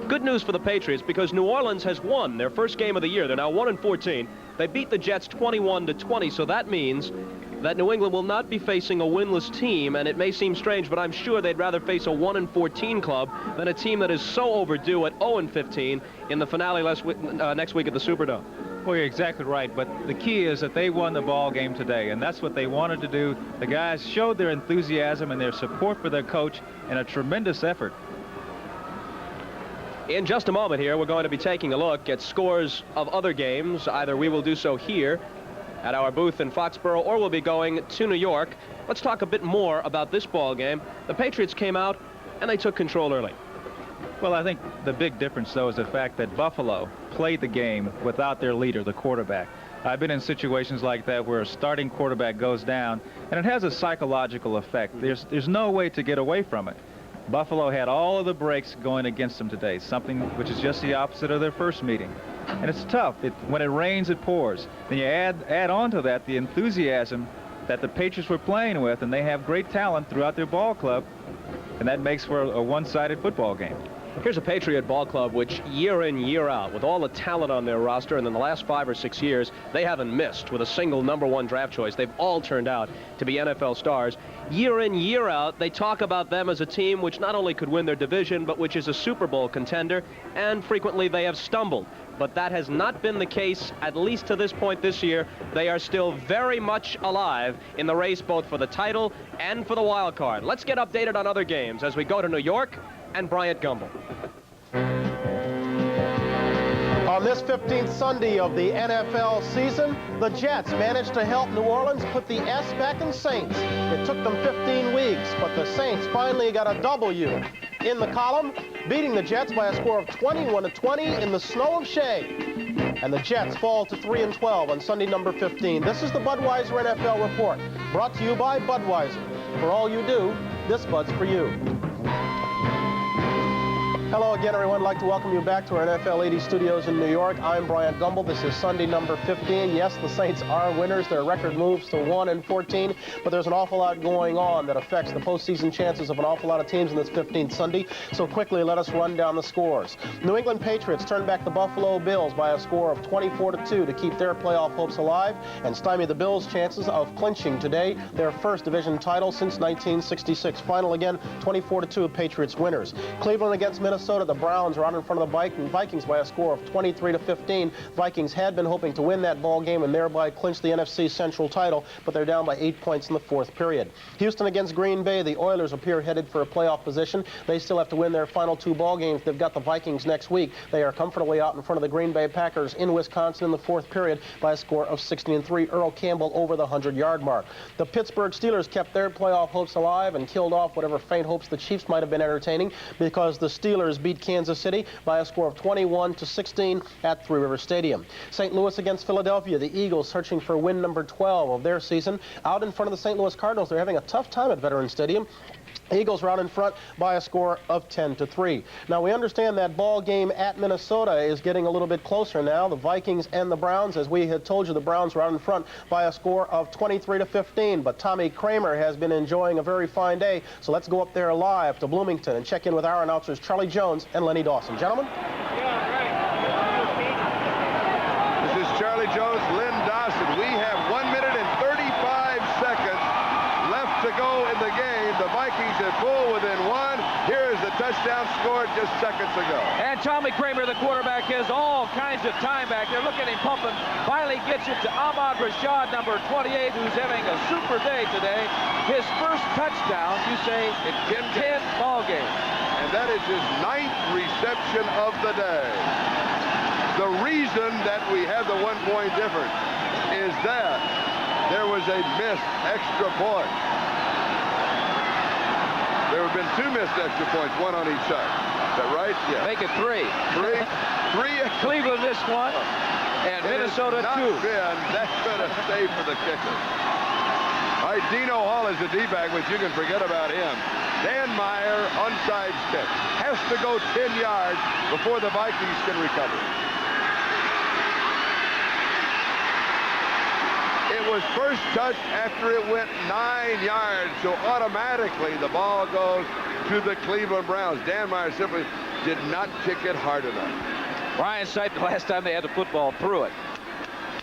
Good news for the Patriots because New Orleans has won their first game of the year. They're now 1-14. They beat the Jets 21-20, so that means that New England will not be facing a winless team, and it may seem strange, but I'm sure they'd rather face a 1-14 club than a team that is so overdue at 0-15 in the finale next week at the Superdome. Well, you're exactly right, but the key is that they won the ball game today, and that's what they wanted to do. The guys showed their enthusiasm and their support for their coach in a tremendous effort. In just a moment here, we're going to be taking a look at scores of other games. Either we will do so here at our booth in Foxborough, or we'll be going to New York. Let's talk a bit more about this ball game. The Patriots came out, and they took control early. Well, I think the big difference, though, is the fact that Buffalo played the game without their leader, the quarterback. I've been in situations like that where a starting quarterback goes down, and it has a psychological effect. There's no way to get away from it. Buffalo had all of the breaks going against them today, something which is just the opposite of their first meeting. And it's tough. When it rains, it pours. Then you add on to that the enthusiasm that the Patriots were playing with, and they have great talent throughout their ball club, and that makes for a one-sided football game. Here's a Patriot ball club which year in, year out, with all the talent on their roster, and in the last 5 or 6 years, they haven't missed with a single #1 draft choice. They've all turned out to be NFL stars. Year in, year out, they talk about them as a team which not only could win their division, but which is a Super Bowl contender, and frequently they have stumbled. But that has not been the case, at least to this point this year. They are still very much alive in the race both for the title and for the wild card. Let's get updated on other games as we go to New York and Bryant Gumbel. On this 15th Sunday of the NFL season, the Jets managed to help New Orleans put the S back in Saints. It took them 15 weeks, but the Saints finally got a W in the column, beating the Jets by a score of 21-20 in the snow of shade. And the Jets fall to 3-12 on Sunday number 15. This is the Budweiser NFL Report, brought to you by Budweiser. For all you do, this Bud's for you. Hello again, everyone. I'd like to welcome you back to our NFL 80 studios in New York. I'm Bryant Gumbel. This is Sunday number 15. Yes, the Saints are winners. Their record moves to 1-14, but there's an awful lot going on that affects the postseason chances of an awful lot of teams in this 15th Sunday. So quickly, let us run down the scores. New England Patriots turned back the Buffalo Bills by a score of 24-2 to keep their playoff hopes alive and stymie the Bills' chances of clinching today their first division title since 1966. Final again, 24-2, Patriots winners. Cleveland against Minnesota. The Browns are out in front of the Vikings by a score of 23-15. Vikings had been hoping to win that ball game and thereby clinch the NFC Central title, but they're down by 8 points in the fourth period. Houston against Green Bay. The Oilers appear headed for a playoff position. They still have to win their final 2 ball games. They've got the Vikings next week. They are comfortably out in front of the Green Bay Packers in Wisconsin in the fourth period by a score of 16-3. Earl Campbell over the 100-yard mark. The Pittsburgh Steelers kept their playoff hopes alive and killed off whatever faint hopes the Chiefs might have been entertaining, because the Steelers beat Kansas City by a score of 21-16 at Three River Stadium. St. Louis against Philadelphia. The Eagles searching for win number 12 of their season. Out in front of the St. Louis Cardinals. They're having a tough time at Veterans Stadium. The Eagles are out in front by a score of 10-3. Now, we understand that ball game at Minnesota is getting a little bit closer now. The Vikings and the Browns, as we had told you, the Browns were out in front by a score of 23-15. But Tommy Kramer has been enjoying a very fine day. So let's go up there live to Bloomington and check in with our announcers, Charlie Jones and Lenny Dawson. Gentlemen? This is Charlie Jones, Len Dawson. We have 1 minute and 35 seconds left to go in the game. The Vikings have pulled within 1. Here is the touchdown scored just seconds ago. And Tommy Kramer, the quarterback, has all kinds of time back there. Look at him pumping. Finally gets it to Ahmad Rashad, number 28, who's having a super day today. His first touchdown, you say, in 10 ball games. And that is his 9th reception of the day. The reason that we have the 1-point difference is that there was a missed extra point. There have been 2 missed extra points, 1 on each side. Is that right? Yeah. Make it 3. 3. Cleveland missed 1, and Minnesota 2. That's been a save for the kicker. All right, Dino Hall is the D-back, which you can forget about him. Dan Meyer, onside kick. Has to go 10 yards before the Vikings can recover. It was first touched after it went 9 yards, so automatically the ball goes to the Cleveland Browns. Dan Meyer simply did not kick it hard enough. Ryan Sipe, the last time they had the football, threw it.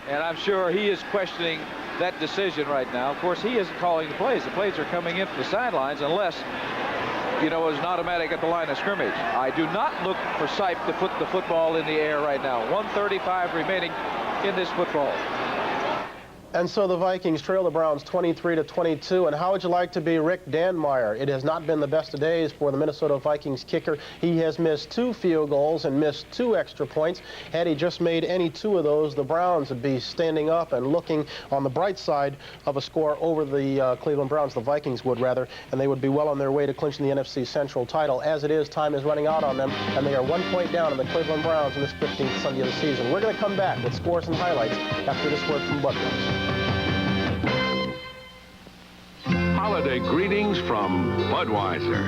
And I'm sure he is questioning that decision right now. Of course, he isn't calling the plays. The plays are coming in from the sidelines unless, you know, it's an automatic at the line of scrimmage. I do not look for Sipe to put the football in the air right now. 1:35 remaining in this football. And so the Vikings trail the Browns 23-22. And how would you like to be Rick Danmeyer? It has not been the best of days for the Minnesota Vikings kicker. He has missed 2 field goals and missed 2 extra points. Had he just made any 2 of those, the Browns would be standing up and looking on the bright side of a score over the Cleveland Browns. The Vikings would, rather, and they would be well on their way to clinching the NFC Central title. As it is, time is running out on them, and they are 1 point down on the Cleveland Browns in this 15th Sunday of the season. We're going to come back with scores and highlights after this word from Budweiser. Holiday greetings from Budweiser.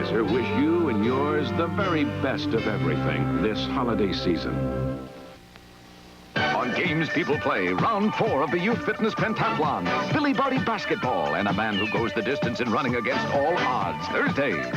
Budweiser wish you and yours the very best of everything this holiday season. On Games People Play, round 4 of the Youth Fitness Pentathlon. Billy Barty basketball and a man who goes the distance in running against all odds. Thursday.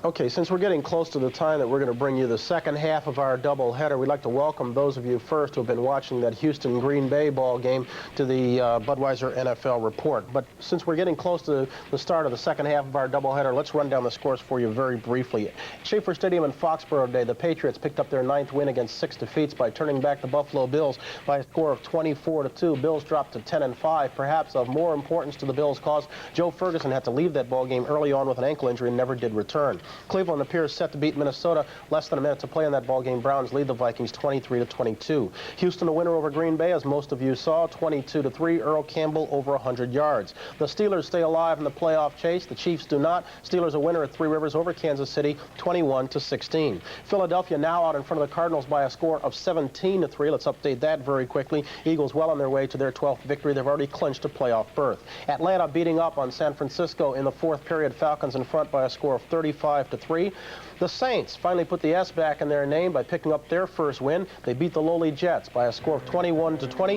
Okay, since we're getting close to the time that we're going to bring you the second half of our doubleheader, we'd like to welcome those of you first who have been watching that Houston-Green Bay ball game to the Budweiser NFL Report. But since we're getting close to the start of the second half of our doubleheader, let's run down the scores for you very briefly. Schaefer Stadium in Foxborough today, the Patriots picked up their 9th win against 6 defeats by turning back the Buffalo Bills by a score of 24-2. Bills dropped to 10-5. Perhaps of more importance to the Bills' cause, Joe Ferguson had to leave that ball game early on with an ankle injury and never did return. Cleveland appears set to beat Minnesota. Less than a minute to play in that ball game. Browns lead the Vikings 23-22. Houston a winner over Green Bay, as most of you saw, 22-3. Earl Campbell over 100 yards. The Steelers stay alive in the playoff chase. The Chiefs do not. Steelers a winner at Three Rivers over Kansas City, 21-16. Philadelphia now out in front of the Cardinals by a score of 17-3. Let's update that very quickly. Eagles well on their way to their 12th victory. They've already clinched a playoff berth. Atlanta beating up on San Francisco in the 4th period. Falcons in front by a score of 35-3. The Saints finally put the S back in their name by picking up their first win. They beat the lowly Jets by a score of 21-20.